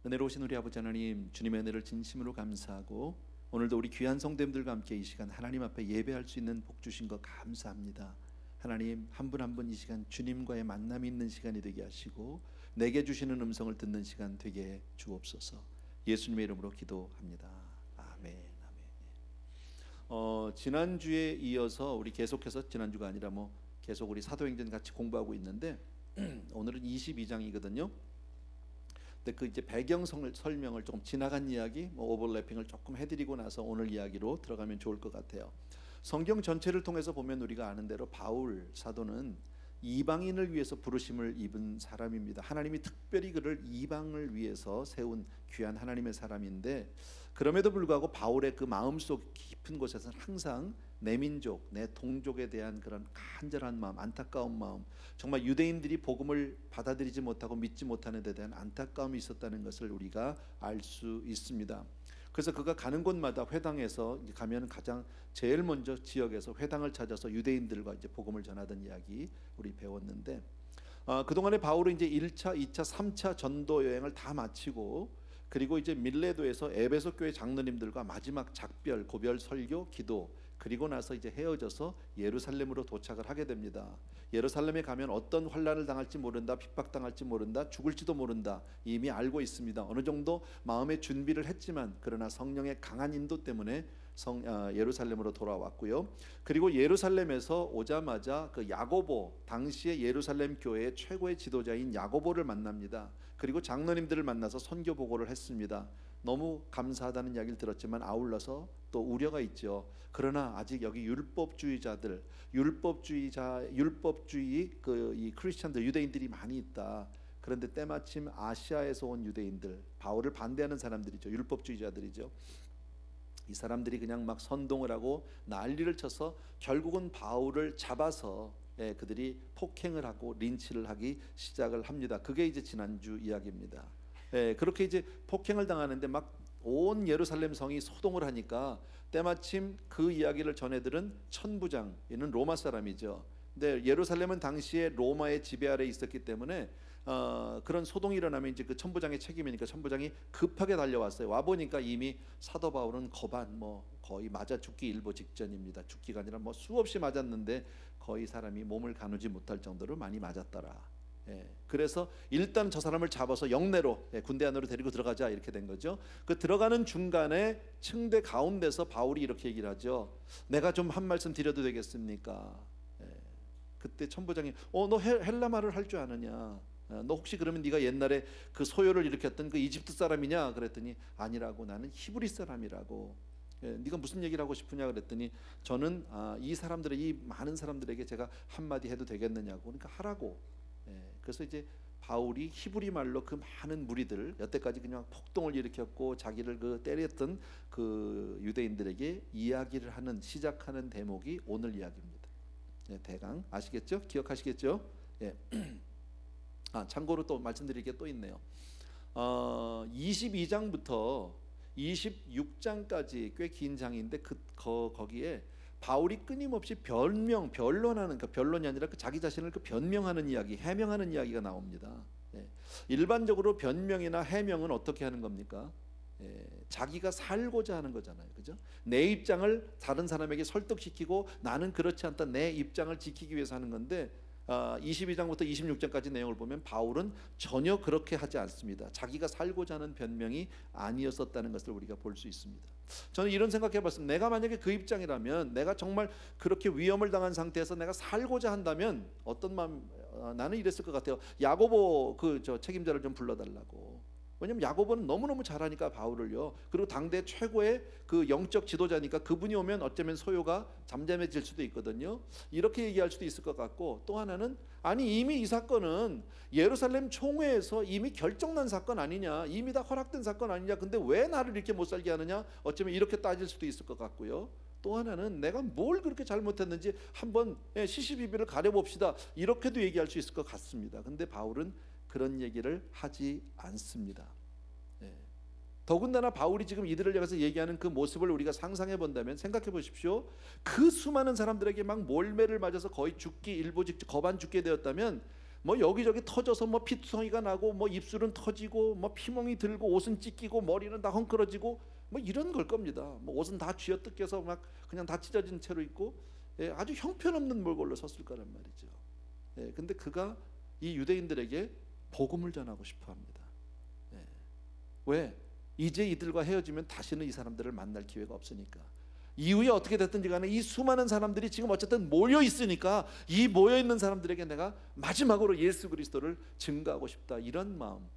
은혜로우신 우리 아버지 하나님, 주님의 은혜를 진심으로 감사하고 오늘도 우리 귀한 성도님들과 함께 이 시간 하나님 앞에 예배할 수 있는 복 주신 것 감사합니다. 하나님, 한 분 한 분 이 시간 주님과의 만남이 있는 시간이 되게 하시고 내게 주시는 음성을 듣는 시간 되게 해 주옵소서. 예수님의 이름으로 기도합니다. 아멘. 지난주에 이어서 우리 계속해서, 지난주가 아니라 계속 우리 사도행전 같이 공부하고 있는데 오늘은 22장이거든요. 근데 그 이제 배경 설명을 조금 지나간 이야기, 오버래핑을 조금 해드리고 나서 오늘 이야기로 들어가면 좋을 것 같아요. 성경 전체를 통해서 보면 우리가 아는 대로 바울 사도는 이방인을 위해서 부르심을 입은 사람입니다. 하나님이 특별히 그를 이방을 위해서 세운 귀한 하나님의 사람인데, 그럼에도 불구하고 바울의 그 마음속 깊은 곳에서는 항상 내 민족, 내 동족에 대한 그런 간절한 마음, 안타까운 마음, 정말 유대인들이 복음을 받아들이지 못하고 믿지 못하는 데 대한 안타까움이 있었다는 것을 우리가 알 수 있습니다. 그래서 그가 가는 곳마다 회당에서 가면 가장 제일 먼저 지역에서 회당을 찾아서 유대인들과 이제 복음을 전하던 이야기 우리 배웠는데, 그동안에 바울은 이제 1차, 2차, 3차 전도 여행을 다 마치고, 그리고 이제 밀레도에서 에베소 교회 장로님들과 마지막 작별, 고별 설교, 기도, 그리고 나서 이제 헤어져서 예루살렘으로 도착을 하게 됩니다. 예루살렘에 가면 어떤 환난을 당할지 모른다, 핍박당할지 모른다, 죽을지도 모른다, 이미 알고 있습니다. 어느 정도 마음의 준비를 했지만 그러나 성령의 강한 인도 때문에 예루살렘으로 돌아왔고요. 그리고 예루살렘에서 오자마자 그 야고보, 당시의 예루살렘 교회의 최고의 지도자인 야고보를 만납니다. 그리고 장로님들을 만나서 선교 보고를 했습니다. 너무 감사하다는 이야기를 들었지만 아울러서 또 우려가 있죠. 그러나 아직 여기 율법주의자들, 율법주의 이 크리스천들, 유대인들이 많이 있다. 그런데 때마침 아시아에서 온 유대인들, 바울을 반대하는 사람들이죠. 율법주의자들이죠. 이 사람들이 그냥 막 선동을 하고 난리를 쳐서 결국은 바울을 잡아서 그들이 폭행을 하고 린치를 하기 시작을 합니다. 그게 이제 지난주 이야기입니다. 그렇게 이제 폭행을 당하는데 막 온 예루살렘 성이 소동을 하니까 때마침 그 이야기를 전해들은 천부장, 얘는 로마 사람이죠. 근데 예루살렘은 당시에 로마의 지배 아래에 있었기 때문에 그런 소동이 일어나면 이제 그 천부장의 책임이니까 천부장이 급하게 달려왔어요. 와 보니까 이미 사도 바울은 거반 거의 맞아 죽기 일보 직전입니다. 죽기가 아니라 수없이 맞았는데 거의 사람이 몸을 가누지 못할 정도로 많이 맞았더라. 그래서 일단 저 사람을 잡아서 영내로, 군대 안으로 데리고 들어가자, 이렇게 된 거죠. 그 들어가는 중간에 층대 가운데서 바울이 이렇게 얘기를 하죠. 내가 좀 한 말씀 드려도 되겠습니까? 그때 천부장이 너 헬라말을 할 줄 아느냐? 너 혹시 그러면 네가 옛날에 그 소요를 일으켰던 그 이집트 사람이냐? 그랬더니 아니라고, 나는 히브리 사람이라고. 네가 무슨 얘기를 하고 싶으냐? 그랬더니 저는 이 사람들의, 이 많은 사람들에게 제가 한마디 해도 되겠느냐고. 그러니까 하라고. 그래서 이제 바울이 히브리 말로 그 많은 무리들, 여태까지 그냥 폭동을 일으켰고 자기를 때렸던 그 유대인들에게 이야기를 하는, 시작하는 대목이 오늘 이야기입니다. 대강 아시겠죠? 기억하시겠죠? 참고로 또 말씀드릴 게 또 있네요. 22장부터 26장까지 꽤 긴 장인데 거기에 바울이 끊임없이 변론하는, 그러니까 변론이 아니라 자기 자신을 변명하는 이야기, 해명하는 이야기가 나옵니다. 일반적으로 변명이나 해명은 어떻게 하는 겁니까? 자기가 살고자 하는 거잖아요, 그죠? 내 입장을 다른 사람에게 설득시키고 나는 그렇지 않다, 내 입장을 지키기 위해서 하는 건데 22장부터 26장까지 내용을 보면 바울은 전혀 그렇게 하지 않습니다. 자기가 살고자 하는 변명이 아니었었다는 것을 우리가 볼 수 있습니다. 저는 이런 생각해봤습니다. 내가 만약에 그 입장이라면, 내가 정말 그렇게 위험을 당한 상태에서 내가 살고자 한다면 어떤 마음, 나는 이랬을 것 같아요. 야고보 책임자를 좀 불러달라고. 왜냐면 야고보는 너무너무 잘하니까 바울을요. 그리고 당대 최고의 그 영적 지도자니까 그분이 오면 어쩌면 소요가 잠잠해질 수도 있거든요. 이렇게 얘기할 수도 있을 것 같고, 또 하나는 아니 이미 이 사건은 예루살렘 총회에서 이미 결정난 사건 아니냐, 이미 다 허락된 사건 아니냐, 근데 왜 나를 이렇게 못 살게 하느냐, 어쩌면 이렇게 따질 수도 있을 것 같고요. 또 하나는 내가 뭘 그렇게 잘못했는지 한번 시시비비를 가려봅시다, 이렇게도 얘기할 수 있을 것 같습니다. 근데 바울은 그런 얘기를 하지 않습니다. 더군다나 바울이 지금 이들을 향해서 얘기하는 그 모습을 우리가 상상해 본다면, 생각해 보십시오. 그 수많은 사람들에게 막 몰매를 맞아서 거의 죽기 일보 직전, 거반 죽게 되었다면 뭐 여기저기 터져서 뭐 피투성이가 나고 뭐 입술은 터지고 뭐 피멍이 들고 옷은 찢기고 머리는 다 헝클어지고 뭐 이런 걸 겁니다. 뭐 옷은 다 쥐어뜯겨서 막 그냥 다 찢어진 채로 있고, 아주 형편없는 몰골로 섰을 거란 말이죠. 근데 그가 이 유대인들에게 복음을 전하고 싶어합니다. 왜? 이제 이들과 헤어지면 다시는 이 사람들을 만날 기회가 없으니까. 이후에 어떻게 됐든지 간에 이 수많은 사람들이 지금 어쨌든 모여 있으니까 이 모여 있는 사람들에게 내가 마지막으로 예수 그리스도를 증거하고 싶다, 이런 마음.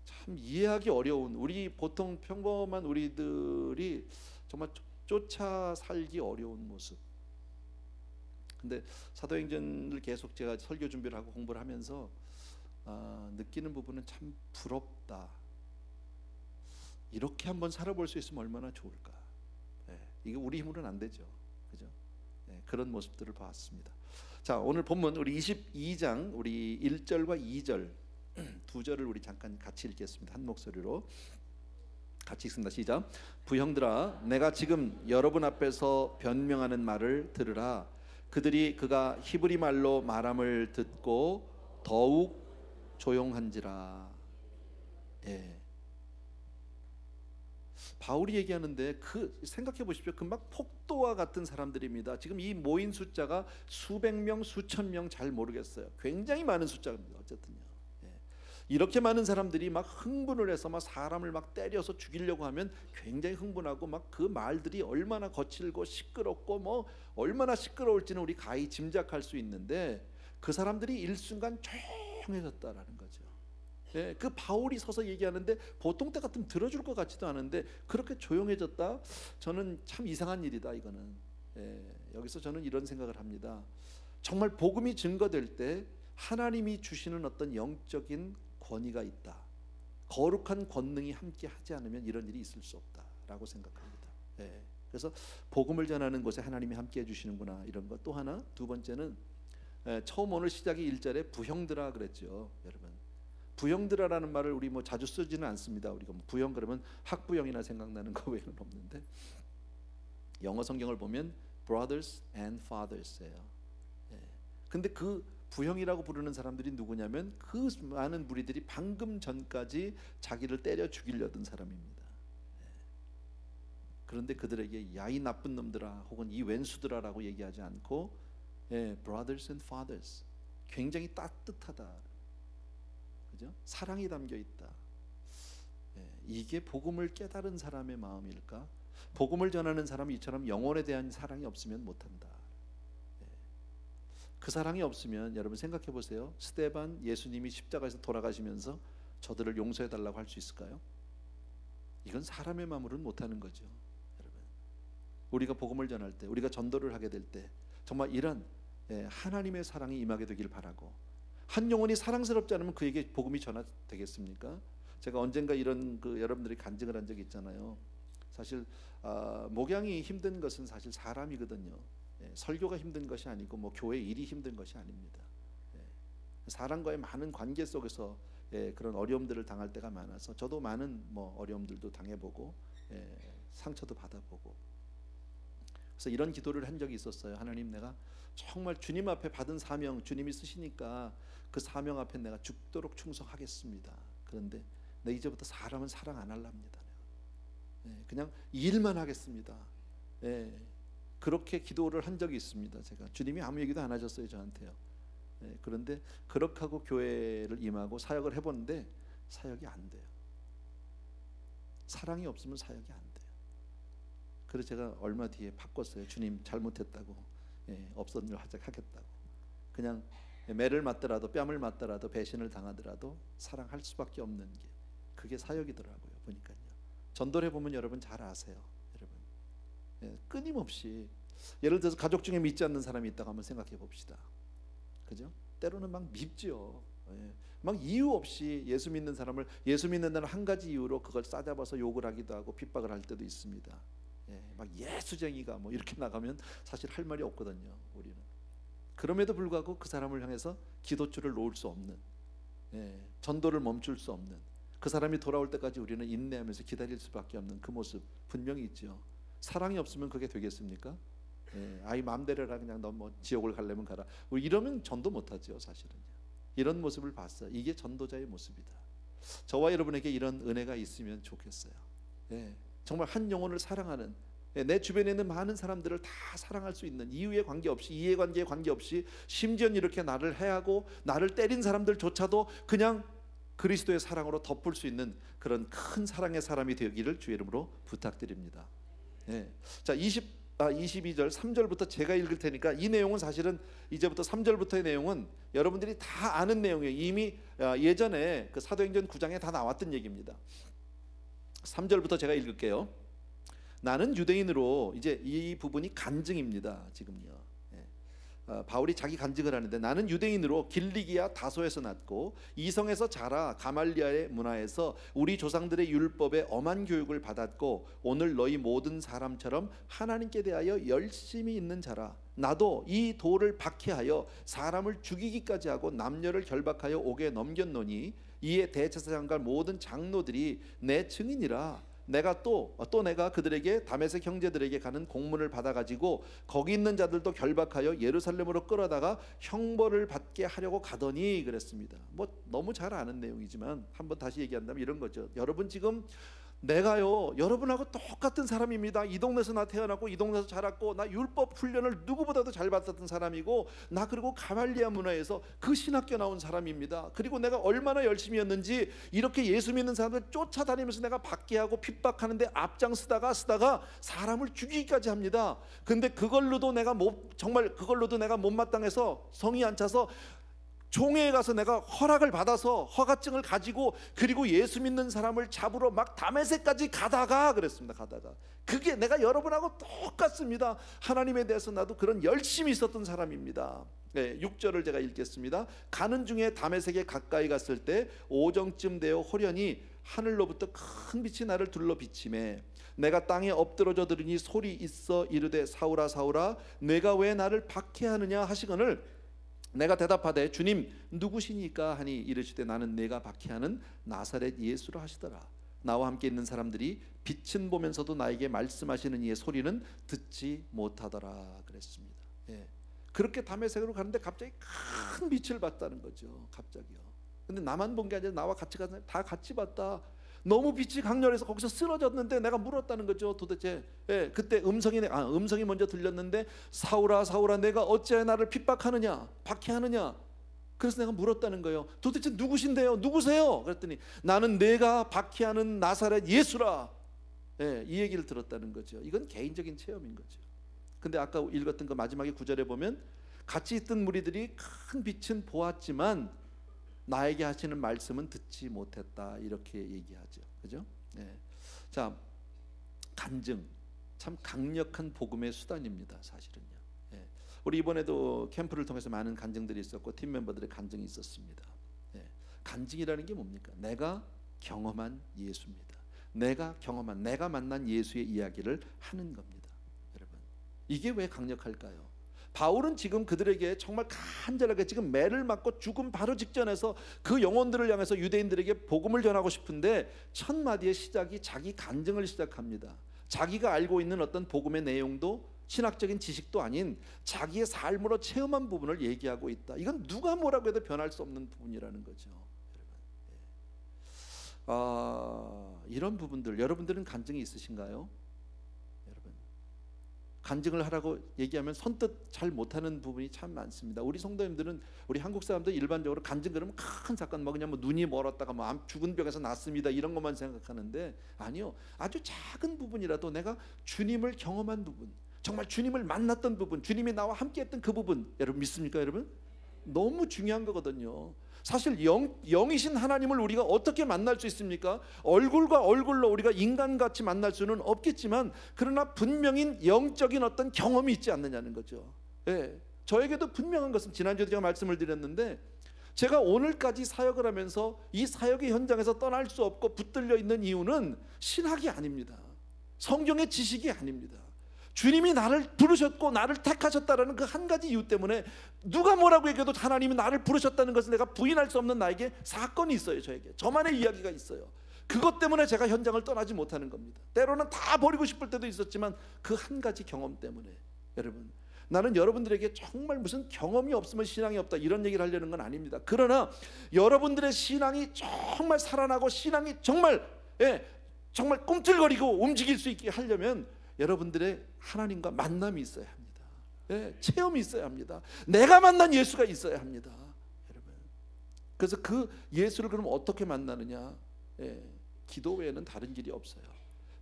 참 이해하기 어려운, 우리 보통 평범한 우리들이 정말 쫓아 살기 어려운 모습. 근데 사도행전을 계속 제가 설교 준비를 하고 공부를 하면서 느끼는 부분은 참 부럽다. 이렇게 한번 살아볼 수 있으면 얼마나 좋을까. 이게 우리 힘으로는 안 되죠, 그죠? 그런 모습들을 봤습니다. 자, 오늘 본문 우리 22장 우리 1절과 2절 두 절을 우리 잠깐 같이 읽겠습니다. 한 목소리로 같이 읽습니다. 시작. 부형들아, 내가 지금 여러분 앞에서 변명하는 말을 들으라. 그들이 그가 히브리 말로 말함을 듣고 더욱 조용한지라. 바울이 얘기하는데 그 생각해 보십시오. 그 막 폭도와 같은 사람들입니다. 지금 이 모인 숫자가 수백 명, 수천 명 잘 모르겠어요. 굉장히 많은 숫자입니다. 어쨌든요. 이렇게 많은 사람들이 막 흥분을 해서 막 사람을 막 때려서 죽이려고 하면 굉장히 흥분하고 막 그 말들이 얼마나 거칠고 시끄럽고 뭐 얼마나 시끄러울지는 우리 가히 짐작할 수 있는데, 그 사람들이 일순간 조용해졌다라는 거죠. 그 바울이 서서 얘기하는데 보통 때 같으면 들어줄 것 같지도 않은데 그렇게 조용해졌다. 저는 참 이상한 일이다 이거는. 여기서 저는 이런 생각을 합니다. 정말 복음이 증거될 때 하나님이 주시는 어떤 영적인 권위가 있다. 거룩한 권능이 함께 하지 않으면 이런 일이 있을 수 없다라고 생각합니다. 그래서 복음을 전하는 곳에 하나님이 함께 해주시는구나, 이런 것. 또 하나, 두 번째는 처음 오늘 시작이 1절에 부형들아 그랬죠. 여러분, 부형들아라는 말을 우리 뭐 자주 쓰지는 않습니다. 우리가 뭐 부형 그러면 학부형이나 생각나는 거 외에는 없는데, 영어 성경을 보면 brothers and fathers예요. 근데 그 부형이라고 부르는 사람들이 누구냐면 그 많은 무리들이 방금 전까지 자기를 때려 죽이려던 사람입니다. 그런데 그들에게 야 이 나쁜 놈들아 혹은 이 왼수들아라고 얘기하지 않고 brothers and fathers, 굉장히 따뜻하다, 그죠? 사랑이 담겨 있다. 이게 복음을 깨달은 사람의 마음일까? 복음을 전하는 사람이 이처럼 영혼에 대한 사랑이 없으면 못한다. 그 사랑이 없으면 여러분 생각해 보세요. 스데반 예수님이 십자가에서 돌아가시면서 저들을 용서해 달라고 할 수 있을까요? 이건 사람의 마음으로는 못하는 거죠. 여러분, 우리가 복음을 전할 때, 우리가 전도를 하게 될 때 정말 이런 하나님의 사랑이 임하게 되길 바라고, 한 영혼이 사랑스럽지 않으면 그에게 복음이 전하되겠습니까? 제가 언젠가 이런 여러분들이 간증을 한 적이 있잖아요. 사실 목양이 힘든 것은 사실 사람이거든요. 설교가 힘든 것이 아니고 뭐 교회 일이 힘든 것이 아닙니다. 사람과의 많은 관계 속에서 그런 어려움들을 당할 때가 많아서 저도 많은 뭐 어려움들도 당해보고 상처도 받아보고, 그래서 이런 기도를 한 적이 있었어요. 하나님, 내가 정말 주님 앞에 받은 사명, 주님이 쓰시니까 그 사명 앞에 내가 죽도록 충성하겠습니다. 그런데 내 이제부터 사람은 사랑 안 할랍니다. 그냥 일만 하겠습니다. 그렇게 기도를 한 적이 있습니다. 제가 주님이 아무 얘기도 안 하셨어요 저한테요. 그런데 그렇게 하고 교회를 임하고 사역을 해봤는데 사역이 안 돼요. 사랑이 없으면 사역이 안 돼요. 그래서 제가 얼마 뒤에 바꿨어요. 주님 잘못했다고, 없던 일 하겠다고. 그냥 매를 맞더라도 뺨을 맞더라도 배신을 당하더라도 사랑할 수밖에 없는 게 그게 사역이더라고요. 보니까요. 전도를 해보면 여러분 잘 아세요. 끊임없이, 예를 들어서 가족 중에 믿지 않는 사람이 있다고 한번 생각해 봅시다. 그죠? 때로는 막 밉죠. 막 이유 없이 예수 믿는 사람을 예수 믿는다는 한 가지 이유로 그걸 싸잡아서 욕을 하기도 하고 핍박을 할 때도 있습니다. 막 예수쟁이가 뭐 이렇게 나가면 사실 할 말이 없거든요. 우리는 그럼에도 불구하고 그 사람을 향해서 기도줄을 놓을 수 없는, 전도를 멈출 수 없는, 그 사람이 돌아올 때까지 우리는 인내하면서 기다릴 수밖에 없는 그 모습 분명히 있죠. 사랑이 없으면 그게 되겠습니까? 아이 마음대로 해라, 그냥 너 뭐 지옥을 가려면 가라. 우리 이러면 전도 못하죠, 사실은요. 이런 모습을 봤어요. 이게 전도자의 모습이다. 저와 여러분에게 이런 은혜가 있으면 좋겠어요. 정말 한 영혼을 사랑하는, 내 주변에 있는 많은 사람들을 다 사랑할 수 있는, 이유에 관계없이, 이해관계에 관계없이, 심지어 이렇게 나를 해하고 나를 때린 사람들조차도 그냥 그리스도의 사랑으로 덮을 수 있는 그런 큰 사랑의 사람이 되기를 주의 이름으로 부탁드립니다. 자, 22절 3절부터 제가 읽을 테니까 이 내용은 사실은 이제부터 3절부터의 내용은 여러분들이 다 아는 내용이에요. 이미 예전에 그 사도행전 9장에 다 나왔던 얘기입니다. 3절부터 제가 읽을게요. 나는 유대인으로, 이제 이 부분이 간증입니다. 지금요. 바울이 자기 간증을 하는데, 나는 유대인으로 길리기아 다소에서 났고 이성에서 자라 가말리아의 문화에서 우리 조상들의 율법에 엄한 교육을 받았고 오늘 너희 모든 사람처럼 하나님께 대하여 열심히 있는 자라. 나도 이 도를 박해하여 사람을 죽이기까지 하고 남녀를 결박하여 옥에 넘겼노니 이에 대제사장과 모든 장로들이 내 증인이라. 내가 내가 그들에게 다메섹 형제들에게 가는 공문을 받아가지고 거기 있는 자들도 결박하여 예루살렘으로 끌어다가 형벌을 받게 하려고 가더니 그랬습니다. 뭐 너무 잘 아는 내용이지만 한번 다시 얘기한다면 이런 거죠. 여러분, 지금 내가요 여러분하고 똑같은 사람입니다. 이 동네에서 나 태어났고 이 동네에서 자랐고 나 율법 훈련을 누구보다도 잘 받았던 사람이고, 나 그리고 가말리아 문화에서 그 신학교 나온 사람입니다. 그리고 내가 얼마나 열심히 했는지 이렇게 예수 믿는 사람들 쫓아다니면서 내가 박해하고 핍박하는데 앞장서다가 사람을 죽이기까지 합니다. 근데 그걸로도 내가 못마땅해서 성이 안 차서 종회에 가서 내가 허락을 받아서 허가증을 가지고 그리고 예수 믿는 사람을 잡으러 막 다메섹까지 가다가 그랬습니다. 그게 내가 여러분하고 똑같습니다. 하나님에 대해서 나도 그런 열심히 있었던 사람입니다. 6절을 제가 읽겠습니다. 가는 중에 다메섹에 가까이 갔을 때 오정쯤 되어 호련히 하늘로부터 큰 빛이 나를 둘러 비치매 내가 땅에 엎드러져 들으니 소리 있어 이르되 사울아 사울아 내가 왜 나를 박해하느냐 하시거늘 내가 대답하되 주님 누구시니까 하니 이르시되 나는 내가 박해하는 나사렛 예수라 하시더라. 나와 함께 있는 사람들이 빛은 보면서도 나에게 말씀하시는 이의 소리는 듣지 못하더라 그랬습니다. 그렇게 다메섹으로 가는데 갑자기 큰 빛을 봤다는 거죠. 갑자기요. 근데 나만 본 게 아니라 나와 같이 가서 다 같이 봤다. 너무 빛이 강렬해서 거기서 쓰러졌는데 내가 물었다는 거죠. 도대체 그때 음성이 먼저 들렸는데 사울아 사울아 내가 어찌하여 나를 핍박하느냐 박해하느냐. 그래서 내가 물었다는 거예요. 도대체 누구신데요? 누구세요? 그랬더니 나는 내가 박해하는 나사렛 예수라. 이 얘기를 들었다는 거죠. 이건 개인적인 체험인 거죠. 근데 아까 읽었던 그 마지막에 9절에 보면 같이 있던 무리들이 큰 빛은 보았지만 나에게 하시는 말씀은 듣지 못했다 이렇게 얘기하죠. 그죠? 자, 간증 참 강력한 복음의 수단입니다. 사실은요. 우리 이번에도 캠프를 통해서 많은 간증들이 있었고 팀 멤버들의 간증이 있었습니다. 간증이라는 게 뭡니까? 내가 경험한 예수입니다. 내가 만난 예수의 이야기를 하는 겁니다. 여러분, 이게 왜 강력할까요? 바울은 지금 그들에게 정말 간절하게 지금 매를 맞고 죽음 바로 직전에서 그 영혼들을 향해서 유대인들에게 복음을 전하고 싶은데 첫 마디의 시작이 자기 간증을 시작합니다. 자기가 알고 있는 어떤 복음의 내용도 신학적인 지식도 아닌 자기의 삶으로 체험한 부분을 얘기하고 있다. 이건 누가 뭐라고 해도 변할 수 없는 부분이라는 거죠. 이런 부분들 여러분들은 간증이 있으신가요? 간증을 하라고 얘기하면 선뜻 잘 못하는 부분이 참 많습니다. 우리 성도님들은 우리 한국 사람들 일반적으로 간증 그러면 큰 사건 그냥 눈이 멀었다가 죽은 병에서 낫습니다 이런 것만 생각하는데 아니요. 아주 작은 부분이라도 내가 주님을 경험한 부분, 정말 주님을 만났던 부분, 주님이 나와 함께했던 그 부분 여러분 믿습니까? 여러분? 너무 중요한 거거든요. 사실 영이신 하나님을 우리가 어떻게 만날 수 있습니까? 얼굴과 얼굴로 우리가 인간같이 만날 수는 없겠지만 그러나 분명히 영적인 어떤 경험이 있지 않느냐는 거죠. 저에게도 분명한 것은 지난주에 제가 말씀을 드렸는데 제가 오늘까지 사역을 하면서 이 사역의 현장에서 떠날 수 없고 붙들려 있는 이유는 신학이 아닙니다. 성경의 지식이 아닙니다. 주님이 나를 부르셨고 나를 택하셨다라는 그 한 가지 이유 때문에 누가 뭐라고 얘기해도 하나님이 나를 부르셨다는 것을 내가 부인할 수 없는 나에게 사건이 있어요. 저만의 이야기가 있어요. 그것 때문에 제가 현장을 떠나지 못하는 겁니다. 때로는 다 버리고 싶을 때도 있었지만 그 한 가지 경험 때문에 여러분, 나는 여러분들에게 정말 무슨 경험이 없으면 신앙이 없다 이런 얘기를 하려는 건 아닙니다. 그러나 여러분들의 신앙이 정말 살아나고 신앙이 정말 정말 꿈틀거리고 움직일 수 있게 하려면 여러분들의 하나님과 만남이 있어야 합니다. 체험이 있어야 합니다. 내가 만난 예수가 있어야 합니다. 여러분, 그래서 그 예수를 그럼 어떻게 만나느냐? 기도 외에는 다른 길이 없어요.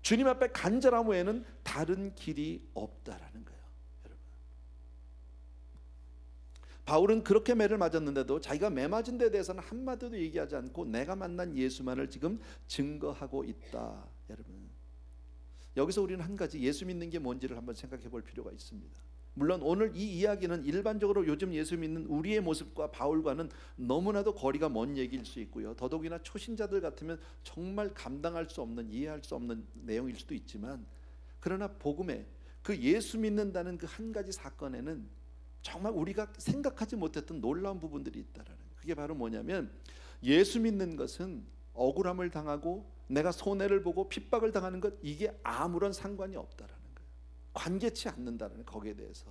주님 앞에 간절함 외에는 다른 길이 없다라는 거예요. 여러분, 바울은 그렇게 매를 맞았는데도 자기가 매 맞은 데 대해서는 한마디도 얘기하지 않고 내가 만난 예수만을 지금 증거하고 있다. 여러분, 여기서 우리는 한 가지 예수 믿는 게 뭔지를 한번 생각해 볼 필요가 있습니다. 물론 오늘 이 이야기는 일반적으로 요즘 예수 믿는 우리의 모습과 바울과는 너무나도 거리가 먼 얘기일 수 있고요. 더더욱이나 초신자들 같으면 정말 감당할 수 없는, 이해할 수 없는 내용일 수도 있지만, 그러나 복음에 그 예수 믿는다는 그 한 가지 사건에는 정말 우리가 생각하지 못했던 놀라운 부분들이 있다라는 거예요. 그게 바로 뭐냐면, 예수 믿는 것은 억울함을 당하고 내가 손해를 보고 핍박을 당하는 것, 이게 아무런 상관이 없다라는 거예요. 관계치 않는다는 거기에 대해서.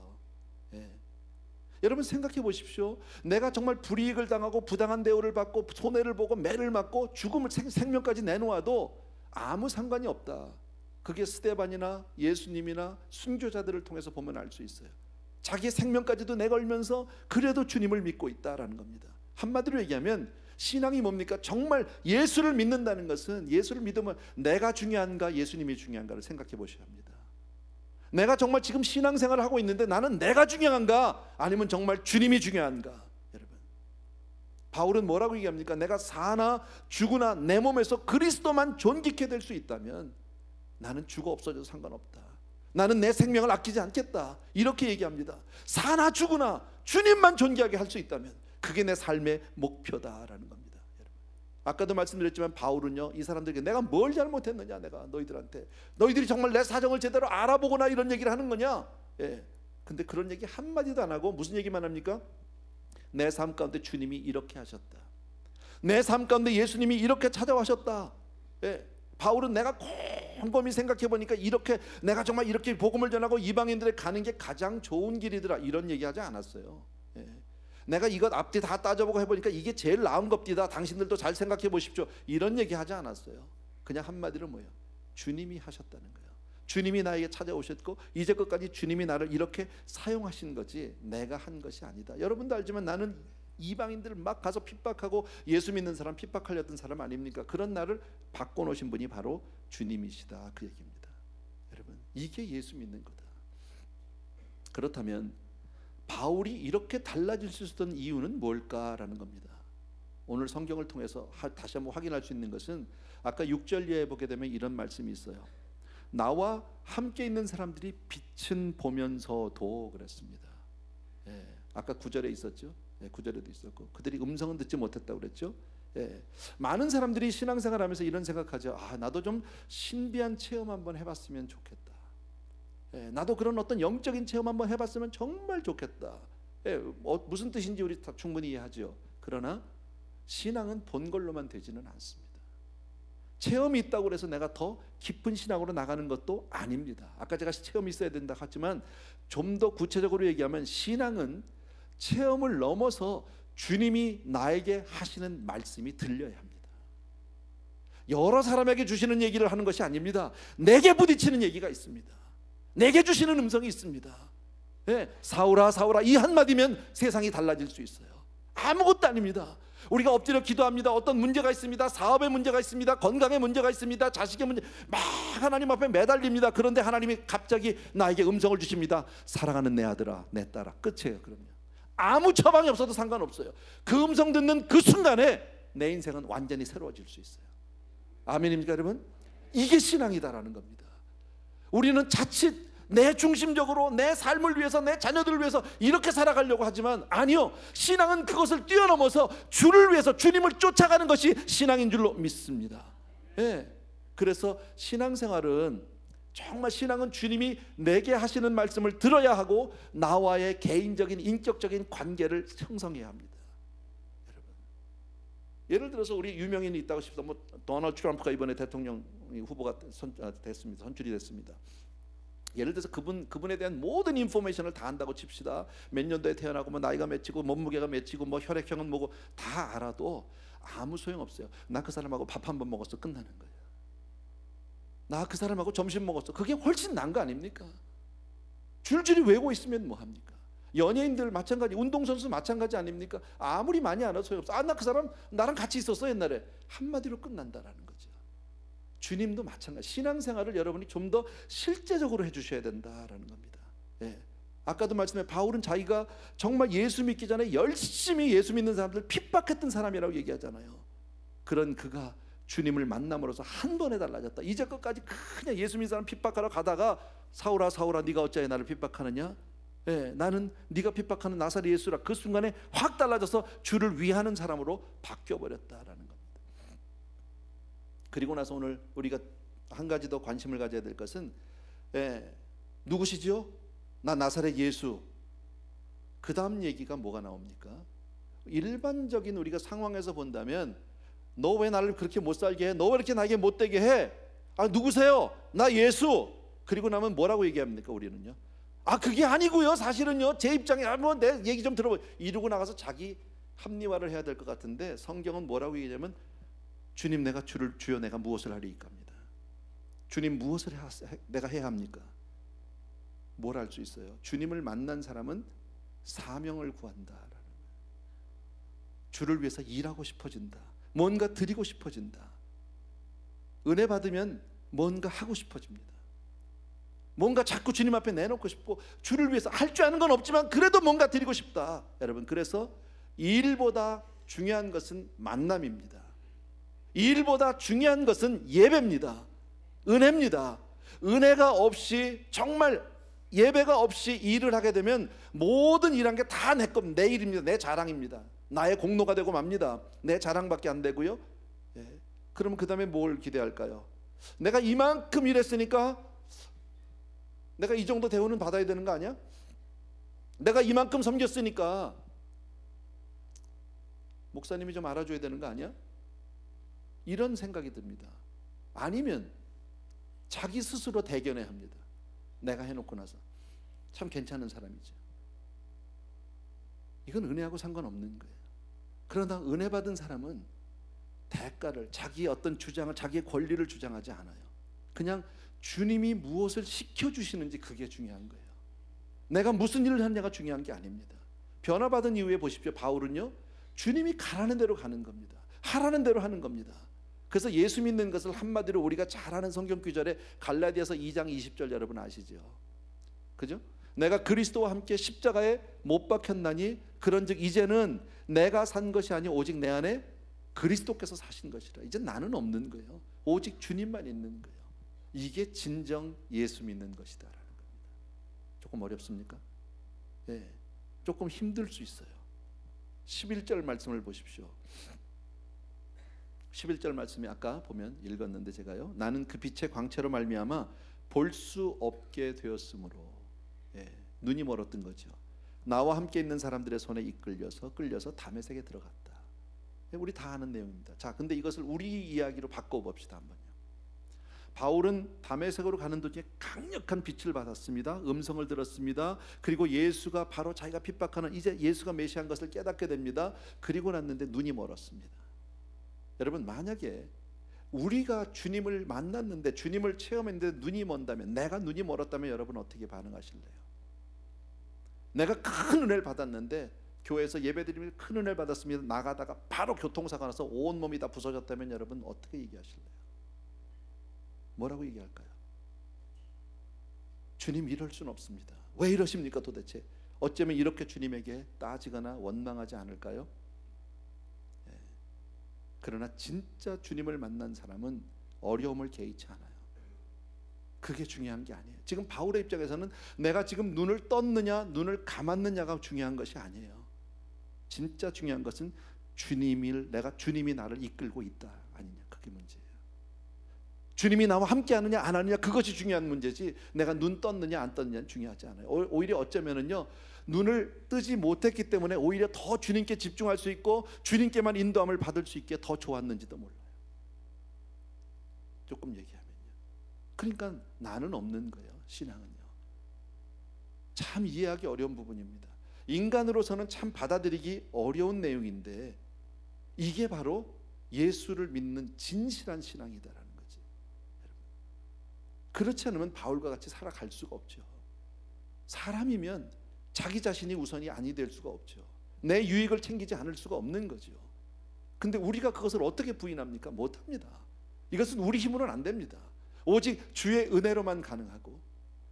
여러분 생각해 보십시오. 내가 정말 불이익을 당하고 부당한 대우를 받고 손해를 보고 매를 맞고 죽음을 생명까지 내놓아도 아무 상관이 없다. 그게 스데반이나 예수님이나 순교자들을 통해서 보면 알 수 있어요. 자기의 생명까지도 내걸면서 그래도 주님을 믿고 있다라는 겁니다. 한마디로 얘기하면 신앙이 뭡니까? 정말 예수를 믿는다는 것은, 예수를 믿으면 내가 중요한가 예수님이 중요한가를 생각해 보셔야 합니다. 내가 정말 지금 신앙생활을 하고 있는데 나는 내가 중요한가 아니면 정말 주님이 중요한가? 여러분, 바울은 뭐라고 얘기합니까? 내가 사나 죽으나 내 몸에서 그리스도만 존귀케 될 수 있다면 나는 죽어 없어져도 상관없다. 나는 내 생명을 아끼지 않겠다. 이렇게 얘기합니다. 사나 죽으나 주님만 존귀하게 할 수 있다면 그게 내 삶의 목표다라는 겁니다. 아까도 말씀드렸지만 바울은요, 이 사람들에게 내가 뭘 잘못했느냐, 내가 너희들한테, 너희들이 정말 내 사정을 제대로 알아보거나 이런 얘기를 하는 거냐? 근데 그런 얘기 한마디도 안 하고 무슨 얘기만 합니까? 내 삶 가운데 주님이 이렇게 하셨다. 내 삶 가운데 예수님이 이렇게 찾아와셨다. 바울은 내가 곰곰이 생각해 보니까 이렇게 내가 정말 이렇게 복음을 전하고 이방인들에 가는 게 가장 좋은 길이더라, 이런 얘기하지 않았어요. 내가 이것 앞뒤 다 따져보고 해보니까 이게 제일 나은 겁니다. 당신들도 잘 생각해 보십시오. 이런 얘기 하지 않았어요. 그냥 한마디로 뭐예요? 주님이 하셨다는 거예요. 주님이 나에게 찾아오셨고 이제껏까지 주님이 나를 이렇게 사용하신 거지 내가 한 것이 아니다. 여러분도 알지만 나는 이방인들을 막 가서 핍박하고 예수 믿는 사람 핍박하려던 사람 아닙니까? 그런 나를 바꿔놓으신 분이 바로 주님이시다, 그 얘기입니다. 여러분, 이게 예수 믿는 거다. 그렇다면 바울이 이렇게 달라질 수 있었던 이유는 뭘까라는 겁니다. 오늘 성경을 통해서 다시 한번 확인할 수 있는 것은 아까 6절 이하에 보게 되면 이런 말씀이 있어요. 나와 함께 있는 사람들이 빛은 보면서도 그랬습니다. 아까 9절에 있었죠. 9절에도 있었고 그들이 음성은 듣지 못했다고 그랬죠. 많은 사람들이 신앙생활하면서 이런 생각하죠. 나도 좀 신비한 체험 한번 해봤으면 좋겠다. 나도 그런 어떤 영적인 체험 한번 해봤으면 정말 좋겠다. 무슨 뜻인지 우리 다 충분히 이해하죠. 그러나 신앙은 본 걸로만 되지는 않습니다. 체험이 있다고 해서 내가 더 깊은 신앙으로 나가는 것도 아닙니다. 아까 제가 체험이 있어야 된다 했지만 좀 더 구체적으로 얘기하면 신앙은 체험을 넘어서 주님이 나에게 하시는 말씀이 들려야 합니다. 여러 사람에게 주시는 얘기를 하는 것이 아닙니다. 내게 부딪히는 얘기가 있습니다. 내게 주시는 음성이 있습니다. 사울아 사울아, 이 한마디면 세상이 달라질 수 있어요. 아무것도 아닙니다. 우리가 엎드려 기도합니다. 어떤 문제가 있습니다. 사업에 문제가 있습니다. 건강에 문제가 있습니다. 자식의 문제, 막 하나님 앞에 매달립니다. 그런데 하나님이 갑자기 나에게 음성을 주십니다. 사랑하는 내 아들아, 내 딸아. 끝이에요. 그럼요. 아무 처방이 없어도 상관없어요. 그 음성 듣는 그 순간에 내 인생은 완전히 새로워질 수 있어요. 아멘입니까 여러분? 이게 신앙이다라는 겁니다. 우리는 자칫 내 중심적으로 내 삶을 위해서 내 자녀들을 위해서 이렇게 살아가려고 하지만 아니요, 신앙은 그것을 뛰어넘어서 주를 위해서 주님을 쫓아가는 것이 신앙인 줄로 믿습니다. 그래서 신앙생활은 정말 신앙은 주님이 내게 하시는 말씀을 들어야 하고 나와의 개인적인 인격적인 관계를 형성해야 합니다. 여러분, 예를 들어서 우리 유명인이 있다고 싶다. 도널드 트럼프가 이번에 대통령 후보가 됐습니다. 선출이 됐습니다. 예를 들어서 그분에 대한 모든 인포메이션을 다 안다고 칩시다. 몇 년도에 태어나고 뭐 나이가 몇이고 몸무게가 몇이고 뭐 혈액형은 뭐고 다 알아도 아무 소용 없어요. 나 그 사람하고 밥 한 번 먹었어, 끝나는 거예요. 나 그 사람하고 점심 먹었어, 그게 훨씬 나은 거 아닙니까? 줄줄이 외우고 있으면 뭐 합니까? 연예인들 마찬가지, 운동선수 마찬가지 아닙니까? 아무리 많이 알아도 소용없어. 나 그 사람 나랑 같이 있었어 옛날에, 한마디로 끝난다라는 거죠. 주님도 마찬가지. 신앙생활을 여러분이 좀 더 실제적으로 해주셔야 된다라는 겁니다. 예. 아까도 말씀해, 바울은 자기가 정말 예수 믿기 전에 열심히 예수 믿는 사람들 핍박했던 사람이라고 얘기하잖아요. 그런 그가 주님을 만남으로써 한 번에 달라졌다. 이제 끝까지 그냥 예수 믿는 사람 핍박하러 가다가 사울아 사울아 네가 어찌하여 나를 핍박하느냐, 나는 네가 핍박하는 나사렛 예수라. 그 순간에 확 달라져서 주를 위하는 사람으로 바뀌어버렸다라는 겁니다. 그리고 나서 오늘 우리가 한 가지 더 관심을 가져야 될 것은, 누구시죠? 나 나사렛 예수. 그 다음 얘기가 뭐가 나옵니까? 일반적인 우리가 상황에서 본다면, 너 왜 나를 그렇게 못 살게 해? 너 왜 이렇게 나에게 못되게 해? 누구세요? 나 예수. 그리고 나면 뭐라고 얘기합니까? 우리는요, 그게 아니고요, 사실은요, 제 입장에 뭐 내 얘기 좀 들어봐, 이러고 나가서 자기 합리화를 해야 될 것 같은데, 성경은 뭐라고 얘기하냐면, 주님 내가 주여 내가 무엇을 하리이까 합니다. 주님 무엇을 내가 해야 합니까? 뭘 할 수 있어요? 주님을 만난 사람은 사명을 구한다라는 거예요. 주를 위해서 일하고 싶어진다. 뭔가 드리고 싶어진다. 은혜 받으면 뭔가 하고 싶어집니다. 뭔가 자꾸 주님 앞에 내놓고 싶고, 주를 위해서 할 줄 아는 건 없지만 그래도 뭔가 드리고 싶다. 여러분, 그래서 일보다 중요한 것은 만남입니다. 일보다 중요한 것은 예배입니다. 은혜입니다. 은혜가 없이, 정말 예배가 없이 일을 하게 되면 모든 일한 게 다 내 겁니다. 내 일입니다. 내 자랑입니다. 나의 공로가 되고 맙니다. 내 자랑밖에 안 되고요. 그럼 그 다음에 뭘 기대할까요? 내가 이만큼 일했으니까 내가 이 정도 대우는 받아야 되는 거 아니야? 내가 이만큼 섬겼으니까 목사님이 좀 알아줘야 되는 거 아니야? 이런 생각이 듭니다. 아니면 자기 스스로 대견해 합니다. 내가 해놓고 나서 참 괜찮은 사람이죠. 이건 은혜하고 상관없는 거예요. 그러나 은혜 받은 사람은 대가를, 자기의 어떤 주장을, 자기의 권리를 주장하지 않아요. 그냥 주님이 무엇을 시켜주시는지, 그게 중요한 거예요. 내가 무슨 일을 하느냐가 중요한 게 아닙니다. 변화받은 이후에 보십시오. 바울은요, 주님이 가라는 대로 가는 겁니다. 하라는 대로 하는 겁니다. 그래서 예수 믿는 것을 한마디로 우리가 잘 아는 성경 구절에 갈라디아서 2장 20절 여러분 아시죠? 그죠? 내가 그리스도와 함께 십자가에 못 박혔나니 그런즉 이제는 내가 산 것이 아니 오직 내 안에 그리스도께서 사신 것이라. 이제 나는 없는 거예요. 오직 주님만 있는 거예요. 이게 진정 예수 믿는 것이다라는 겁니다. 조금 어렵습니까? 조금 힘들 수 있어요. 11절 말씀을 보십시오. 11절 말씀이 아까 보면 읽었는데 제가요, 나는 그 빛의 광채로 말미암아 볼 수 없게 되었으므로, 눈이 멀었던 거죠. 나와 함께 있는 사람들의 손에 끌려서 다메섹에 들어갔다. 우리 다 아는 내용입니다. 자, 근데 이것을 우리 이야기로 바꿔봅시다 한번요. 바울은 다메섹으로 가는 도중에 강력한 빛을 받았습니다. 음성을 들었습니다. 그리고 예수가 바로 자기가 핍박하는, 이제 예수가 메시아인 것을 깨닫게 됩니다. 그리고 났는데 눈이 멀었습니다. 여러분, 만약에 우리가 주님을 만났는데, 주님을 체험했는데 눈이 먼다면, 내가 눈이 멀었다면 여러분 어떻게 반응하실래요? 내가 큰 은혜를 받았는데, 교회에서 예배드리며 큰 은혜를 받았습니다. 나가다가 바로 교통사가 나서 온몸이 다 부서졌다면 여러분 어떻게 얘기하실래요? 뭐라고 얘기할까요? 주님 이럴 수는 없습니다. 왜 이러십니까 도대체? 어쩌면 이렇게 주님에게 따지거나 원망하지 않을까요? 그러나 진짜 주님을 만난 사람은 어려움을 개의치 않아요. 그게 중요한 게 아니에요. 지금 바울의 입장에서는 내가 지금 눈을 떴느냐 눈을 감았느냐가 중요한 것이 아니에요. 진짜 중요한 것은 주님이 나를 이끌고 있다 아니냐, 그게 문제예요. 주님이 나와 함께 하느냐 안 하느냐, 그것이 중요한 문제지 내가 눈 떴느냐 안 떴느냐는 중요하지 않아요. 오히려 어쩌면은요, 눈을 뜨지 못했기 때문에 오히려 더 주님께 집중할 수 있고 주님께만 인도함을 받을 수 있게 더 좋았는지도 몰라요. 조금 얘기하면요. 그러니까 나는 없는 거예요. 신앙은요. 참 이해하기 어려운 부분입니다. 인간으로서는 참 받아들이기 어려운 내용인데 이게 바로 예수를 믿는 진실한 신앙이다라는 거지. 그렇지 않으면 바울과 같이 살아갈 수가 없죠. 사람이면 자기 자신이 우선이 아니 될 수가 없죠. 내 유익을 챙기지 않을 수가 없는 거죠. 근데 우리가 그것을 어떻게 부인합니까? 못합니다. 이것은 우리 힘으로는 안 됩니다. 오직 주의 은혜로만 가능하고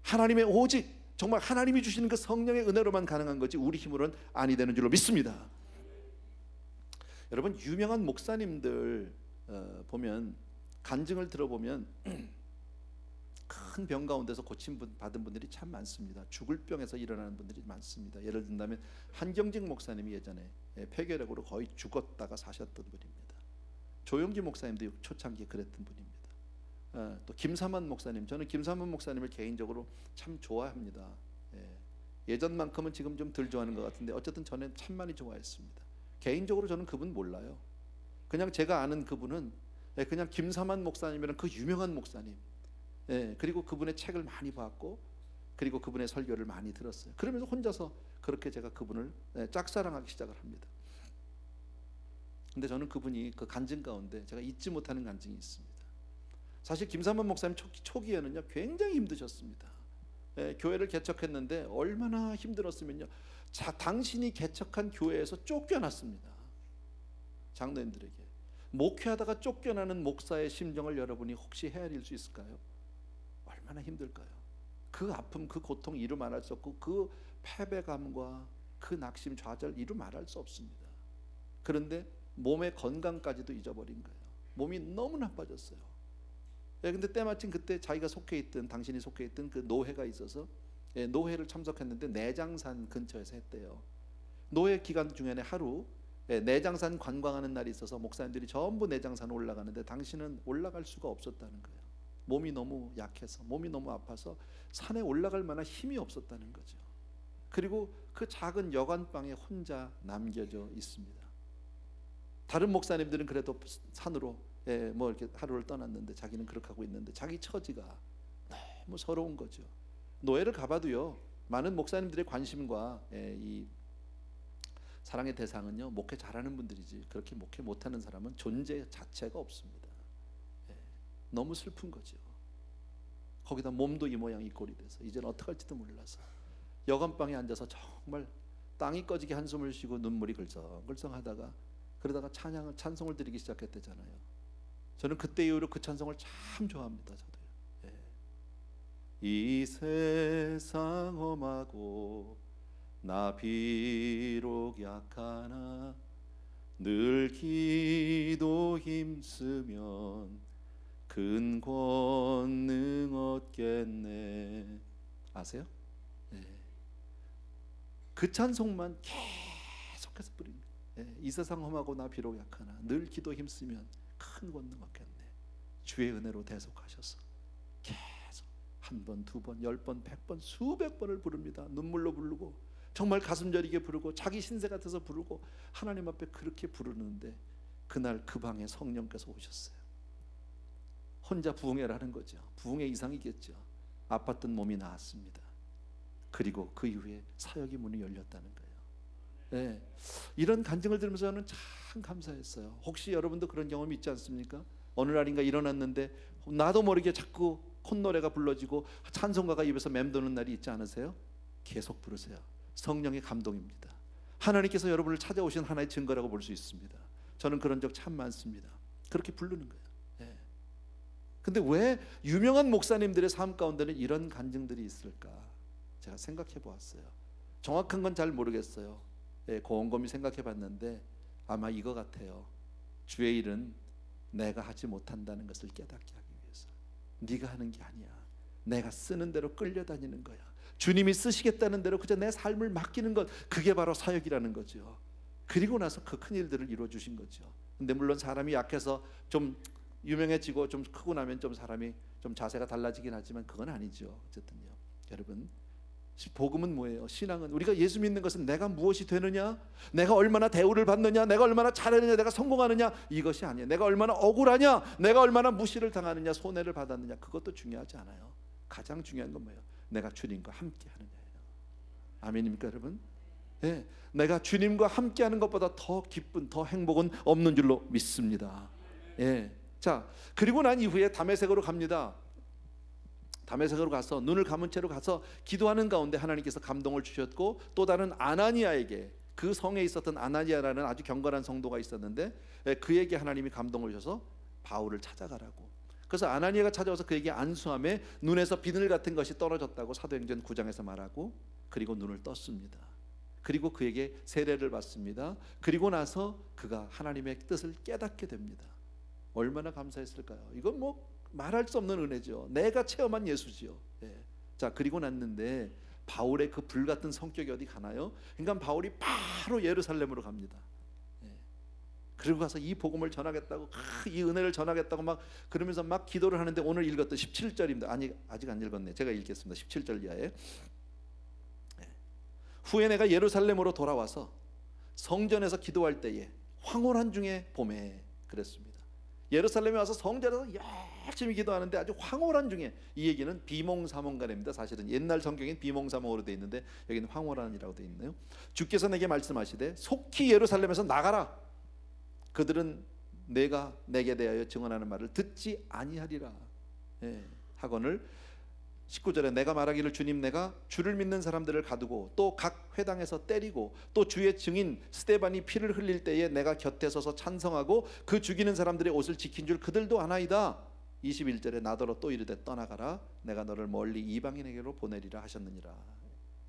하나님의 오직 정말 하나님이 주시는 그 성령의 은혜로만 가능한 거지 우리 힘으로는 아니 되는 줄로 믿습니다. 여러분, 유명한 목사님들 보면 간증을 들어보면 큰 병 가운데서 고침 받은 분들이 참 많습니다. 죽을 병에서 일어나는 분들이 많습니다. 예를 든다면 한경직 목사님이 예전에 폐결핵으로 거의 죽었다가 사셨던 분입니다. 조용기 목사님도 초창기에 그랬던 분입니다. 또 김삼환 목사님, 저는 김삼환 목사님을 개인적으로 참 좋아합니다. 예전만큼은 지금 좀 덜 좋아하는 것 같은데 어쨌든 저는 참 많이 좋아했습니다. 개인적으로 저는 그분 몰라요. 그냥 제가 아는 그분은 그냥 김삼환 목사님이라는 그 유명한 목사님, 그리고 그분의 책을 많이 봤고 그리고 그분의 설교를 많이 들었어요. 그러면서 혼자서 그렇게 제가 그분을 짝사랑하기 시작을 합니다. 근데 저는 그분이 그 간증 가운데 제가 잊지 못하는 간증이 있습니다. 사실 김삼환 목사님 초기에는요 굉장히 힘드셨습니다. 교회를 개척했는데 얼마나 힘들었으면요, 당신이 개척한 교회에서 쫓겨났습니다. 장로님들에게 목회하다가 쫓겨나는 목사의 심정을 여러분이 혹시 헤아릴 수 있을까요? 얼마나 힘들까요? 그 아픔, 그 고통 이루 말할 수 없고 그 패배감과 그 낙심, 좌절 이루 말할 수 없습니다. 그런데 몸의 건강까지도 잊어버린 거예요. 몸이 너무 나빠졌어요. 근데 때마침 그때 자기가 속해 있던, 당신이 속해 있던 그 노회가 있어서 노회를 참석했는데 내장산 근처에서 했대요. 노회 기간 중에 하루 내장산 관광하는 날이 있어서 목사님들이 전부 내장산 올라가는데 당신은 올라갈 수가 없었다는 거예요. 몸이 너무 약해서, 몸이 너무 아파서 산에 올라갈 만한 힘이 없었다는 거죠. 그리고 그 작은 여관방에 혼자 남겨져 있습니다. 다른 목사님들은 그래도 산으로 뭐 이렇게 하루를 떠났는데 자기는 그렇게 하고 있는데 자기 처지가 너무 서러운 거죠. 노예를 가봐도요, 많은 목사님들의 관심과 이 사랑의 대상은요 목회 잘하는 분들이지 그렇게 목회 못하는 사람은 존재 자체가 없습니다. 너무 슬픈 거죠. 거기다 몸도 이 모양 이 꼴이 돼서 이제는 어떻게 할지도 몰라서 여관방에 앉아서 정말 땅이 꺼지게 한숨을 쉬고 눈물이 글썽글썽하다가 그러다가 찬송을 드리기 시작했대잖아요. 저는 그때 이후로 그 찬송을 참 좋아합니다. 저도요. 이 세상 험하고 나 비록 약하나 늘 기도 힘쓰면 큰 권능 얻겠네. 아세요? 그 찬송만 계속해서 부릅니다. 이 세상 험하고 나 비록 약하나 늘 기도 힘쓰면 큰 권능 얻겠네. 주의 은혜로 대속하셔서 계속 한 번, 두 번, 10번, 100번, 수백 번을 부릅니다. 눈물로 부르고 정말 가슴 저리게 부르고 자기 신세 같아서 부르고 하나님 앞에 그렇게 부르는데 그날 그 방에 성령께서 오셨어요. 혼자 부흥회를 하는 거죠. 부흥회 이상이겠죠. 아팠던 몸이 나았습니다. 그리고 그 이후에 사역의 문이 열렸다는 거예요. 이런 간증을 들으면서 저는 참 감사했어요. 혹시 여러분도 그런 경험이 있지 않습니까? 어느 날인가 일어났는데 나도 모르게 자꾸 콧노래가 불러지고 찬송가가 입에서 맴도는 날이 있지 않으세요? 계속 부르세요. 성령의 감동입니다. 하나님께서 여러분을 찾아오신 하나의 증거라고 볼 수 있습니다. 저는 그런 적 참 많습니다. 그렇게 부르는 거예요. 근데 왜 유명한 목사님들의 삶 가운데는 이런 간증들이 있을까? 제가 생각해 보았어요. 정확한 건 잘 모르겠어요. 곰곰이 생각해 봤는데 아마 이거 같아요. 주의 일은 내가 하지 못한다는 것을 깨닫게 하기 위해서. 네가 하는 게 아니야. 내가 쓰는 대로 끌려다니는 거야. 주님이 쓰시겠다는 대로 그저 내 삶을 맡기는 것, 그게 바로 사역이라는 거죠. 그리고 나서 그 큰 일들을 이루어 주신 거죠. 근데 물론 사람이 약해서 좀 유명해지고 좀 크고 나면 좀 사람이 좀 자세가 달라지긴 하지만 그건 아니죠. 어쨌든요. 여러분, 복음은 뭐예요? 신앙은, 우리가 예수 믿는 것은 내가 무엇이 되느냐, 내가 얼마나 대우를 받느냐, 내가 얼마나 잘하느냐, 내가 성공하느냐, 이것이 아니에요. 내가 얼마나 억울하냐, 내가 얼마나 무시를 당하느냐, 손해를 받았느냐, 그것도 중요하지 않아요. 가장 중요한 건 뭐예요? 내가 주님과 함께 하느냐예요. 아멘입니까 여러분? 예, 내가 주님과 함께하는 것보다 더 기쁜, 더 행복은 없는 줄로 믿습니다. 예, 자, 그리고 난 이후에 다메섹으로 갑니다. 다메섹으로 가서 눈을 감은 채로 가서 기도하는 가운데 하나님께서 감동을 주셨고, 또 다른 아나니아에게, 그 성에 있었던 아나니아라는 아주 경건한 성도가 있었는데 그에게 하나님이 감동을 주셔서 바울을 찾아가라고. 그래서 아나니아가 찾아와서 그에게 안수함에 눈에서 비늘 같은 것이 떨어졌다고 사도행전 9장에서 말하고, 그리고 눈을 떴습니다. 그리고 그에게 세례를 받습니다. 그리고 나서 그가 하나님의 뜻을 깨닫게 됩니다. 얼마나 감사했을까요? 이건 뭐 말할 수 없는 은혜죠. 내가 체험한 예수지요. 예. 자, 그리고 났는데 바울의 그 불같은 성격이 어디 가나요? 그러니까 바울이 바로 예루살렘으로 갑니다. 예. 그리고 가서 이 복음을 전하겠다고, 이 은혜를 전하겠다고 막 그러면서 막 기도를 하는데, 오늘 읽었던 17절입니다. 아니, 아직 안 읽었네. 제가 읽겠습니다. 17절 이하에. 예. 후에 내가 예루살렘으로 돌아와서 성전에서 기도할 때에 황홀한 중에 봄에, 그랬습니다. 예루살렘에 와서 성전에서 열심히 기도하는데 아주 황홀한 중에, 이 얘기는 비몽사몽간입니다. 사실은 옛날 성경엔 비몽사몽으로 되어 있는데 여기는 황홀한이라고 되어 있네요. 주께서 내게 말씀하시되 속히 예루살렘에서 나가라. 그들은 내가 내게 대하여 증언하는 말을 듣지 아니하리라. 예, 하거늘 19절에 내가 말하기를 주님, 내가 주를 믿는 사람들을 가두고 또 각 회당에서 때리고 또 주의 증인 스데반이 피를 흘릴 때에 내가 곁에 서서 찬성하고 그 죽이는 사람들의 옷을 지킨 줄 그들도 아나이다. 21절에 나더러 또 이르되 떠나가라. 내가 너를 멀리 이방인에게로 보내리라 하셨느니라.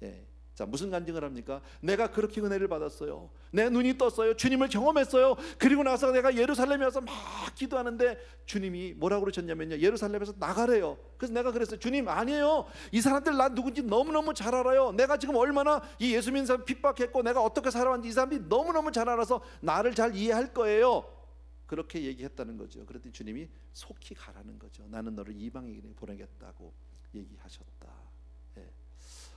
예. 자, 무슨 간증을 합니까? 내가 그렇게 은혜를 받았어요. 내 눈이 떴어요. 주님을 경험했어요. 그리고 나서 내가 예루살렘에 와서 막 기도하는데 주님이 뭐라고 그러셨냐면요, 예루살렘에서 나가래요. 그래서 내가 그랬어요. 주님, 아니에요. 이 사람들 난 누군지 너무너무 잘 알아요. 내가 지금 얼마나 이 예수 믿는 사람 핍박했고 내가 어떻게 살아왔는지 이 사람들이 너무너무 잘 알아서 나를 잘 이해할 거예요. 그렇게 얘기했다는 거죠. 그랬더니 주님이 속히 가라는 거죠. 나는 너를 이방인에게 보내겠다고 얘기하셨다.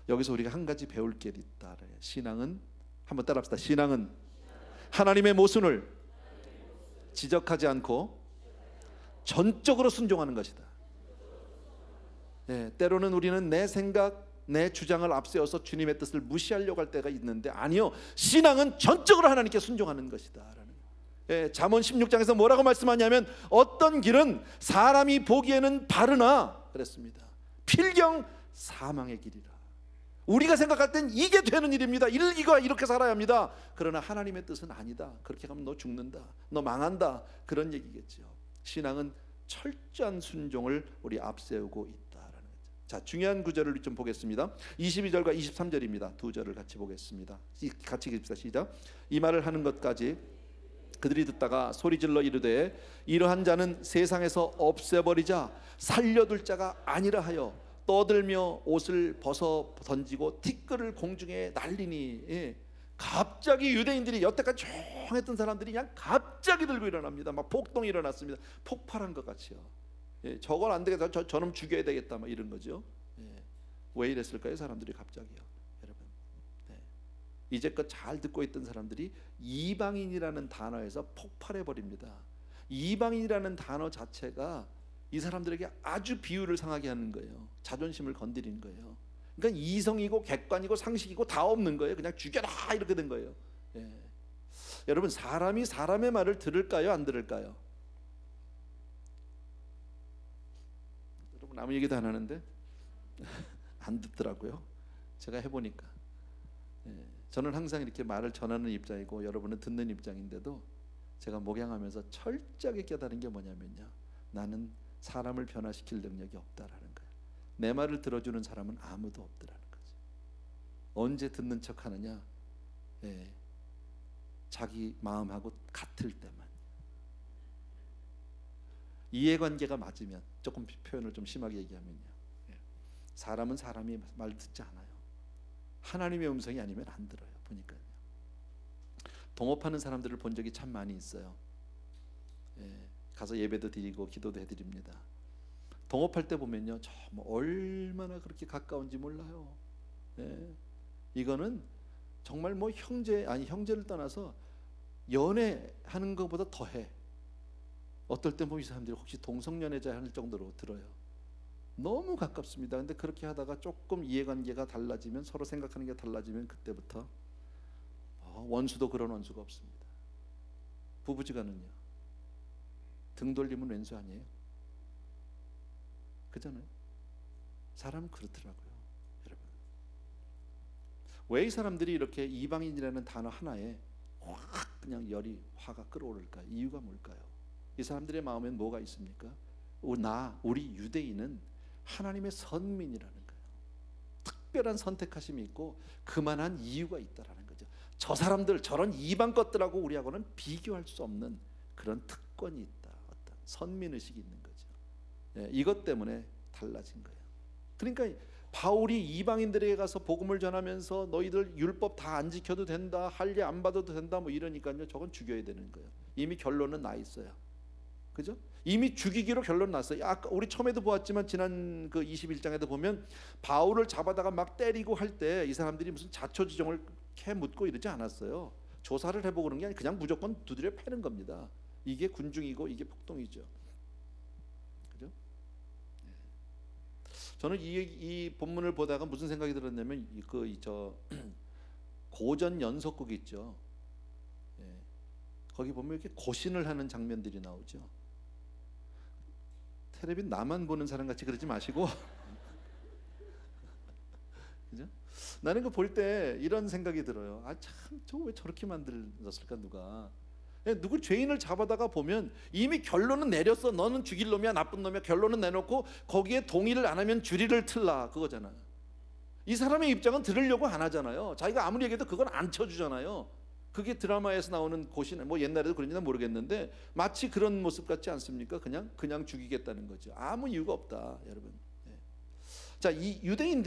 여기서 우리가 한 가지 배울 게 있다. 신앙은, 한번 따라합시다. 신앙은 하나님의 모순을 지적하지 않고 전적으로 순종하는 것이다. 네, 때로는 우리는 내 생각, 내 주장을 앞세워서 주님의 뜻을 무시하려고 할 때가 있는데, 아니요, 신앙은 전적으로 하나님께 순종하는 것이다. 예, 잠언 16장에서 뭐라고 말씀하냐면, 어떤 길은 사람이 보기에는 바르나 그랬습니다. 필경 사망의 길이라. 우리가 생각할 땐 이게 되는 일입니다. 이거 이렇게 살아야 합니다. 그러나 하나님의 뜻은 아니다. 그렇게 가면 너 죽는다, 너 망한다, 그런 얘기겠죠. 신앙은 철저한 순종을 우리 앞세우고 있다라는 거죠. 자, 중요한 구절을 좀 보겠습니다. 22절과 23절입니다. 두 절을 같이 보겠습니다. 같이 읽읍시다. 시작. 이 말을 하는 것까지 그들이 듣다가 소리질러 이르되 이러한 자는 세상에서 없애버리자 살려둘 자가 아니라 하여 떠들며 옷을 벗어 던지고 티끌을 공중에 날리니. 예. 갑자기 유대인들이 여태까지 조용했던 사람들이 그냥 갑자기 들고 일어납니다. 막 폭동이 일어났습니다. 폭발한 것 같이요. 예. 저건 안 되겠다, 저놈 죽여야 되겠다, 막 이런 거죠. 예. 왜 이랬을까요? 사람들이 갑자기요, 여러분. 예. 이제껏 잘 듣고 있던 사람들이 이방인이라는 단어에서 폭발해 버립니다. 이방인이라는 단어 자체가 이 사람들에게 아주 비유를 상하게 하는 거예요. 자존심을 건드리는 거예요. 그러니까 이성이고 객관이고 상식이고 다 없는 거예요. 그냥 죽여라, 이렇게 된 거예요. 예. 여러분, 사람이 사람의 말을 들을까요, 안 들을까요? 여러분, 아무 얘기도 안 하는데 안 듣더라고요. 제가 해보니까. 예. 저는 항상 이렇게 말을 전하는 입장이고 여러분은 듣는 입장인데도 제가 목양하면서 철저하게 깨달은 게 뭐냐면요, 나는 사람을 변화시킬 능력이 없다라는 거예요. 내 말을 들어주는 사람은 아무도 없더라는 거죠. 언제 듣는 척하느냐? 예, 자기 마음하고 같을 때만. 이해관계가 맞으면, 조금 표현을 좀 심하게 얘기하면요, 예, 사람은 사람이 말 듣지 않아요. 하나님의 음성이 아니면 안 들어요. 보니까요. 동업하는 사람들을 본 적이 참 많이 있어요. 예, 가서 예배도 드리고 기도도 해드립니다. 동업할 때 보면요, 뭐 얼마나 그렇게 가까운지 몰라요. 예, 이거는 정말 뭐 형제를 떠나서 연애하는 것보다 더해. 어떨 때 보면 이 사람들이 혹시 동성연애자 할 정도로 들어요. 너무 가깝습니다. 근데 그렇게 하다가 조금 이해관계가 달라지면, 서로 생각하는 게 달라지면 그때부터 원수도 그런 원수가 없습니다. 부부지간은요, 등 돌리면 왼수 아니에요? 그잖아요. 사람은 그렇더라고요, 여러분. 왜 이 사람들이 이렇게 이방인이라는 단어 하나에 확 그냥 화가 끓어오를까? 이유가 뭘까요? 이 사람들의 마음엔 뭐가 있습니까? 우리 유대인은 하나님의 선민이라는 거예요. 특별한 선택하심이 있고 그만한 이유가 있다라는 거죠. 저 사람들, 저런 이방 것들하고 우리하고는 비교할 수 없는 그런 특권이 있다. 어떤 선민의식이 있는 거죠. 예, 이것 때문에 달라진 거예요. 그러니까 바울이 이방인들에게 가서 복음을 전하면서 너희들 율법 다 안 지켜도 된다, 할례 안 받아도 된다, 뭐 이러니까요, 저건 죽여야 되는 거예요. 이미 결론은 나 있어요. 그죠? 이미 죽이기로 결론 났어요. 아까 우리 처음에도 보았지만 지난 그 21장에도 보면 바울을 잡아다가 막 때리고 할 때 이 사람들이 무슨 자초지종을 캐 묻고 이러지 않았어요. 조사를 해보고 그런 게 아니라 그냥 무조건 두드려 패는 겁니다. 이게 군중이고 이게 폭동이죠. 그죠? 저는 이 본문을 보다가 무슨 생각이 들었냐면 고전 연속극 있죠. 예. 거기 보면 이렇게 고신을 하는 장면들이 나오죠. 텔레비 나만 보는 사람 같이 그러지 마시고 그죠? 나는 그 볼 때 이런 생각이 들어요. 참, 저 왜 저렇게 만들었을까 누가? 누구 죄인을 잡아다가 보면 이미 결론은 내렸어. 너는 죽일 놈이야, 나쁜 놈이야. 결론은 내놓고 거기에 동의를 안 하면 주리를 틀라, 그거잖아. 이 사람의 입장은 들으려고 안 하잖아요. 자기가 아무리 얘기해도 그건 안 쳐주잖아요. 그게 드라마에서 나오는 고신, 뭐 옛날에도 그런지는 모르겠는데 마치 그런 모습 같지 않습니까? 그냥 죽이겠다는 거죠. 아무 이유가 없다, 여러분. 자, 이 유대인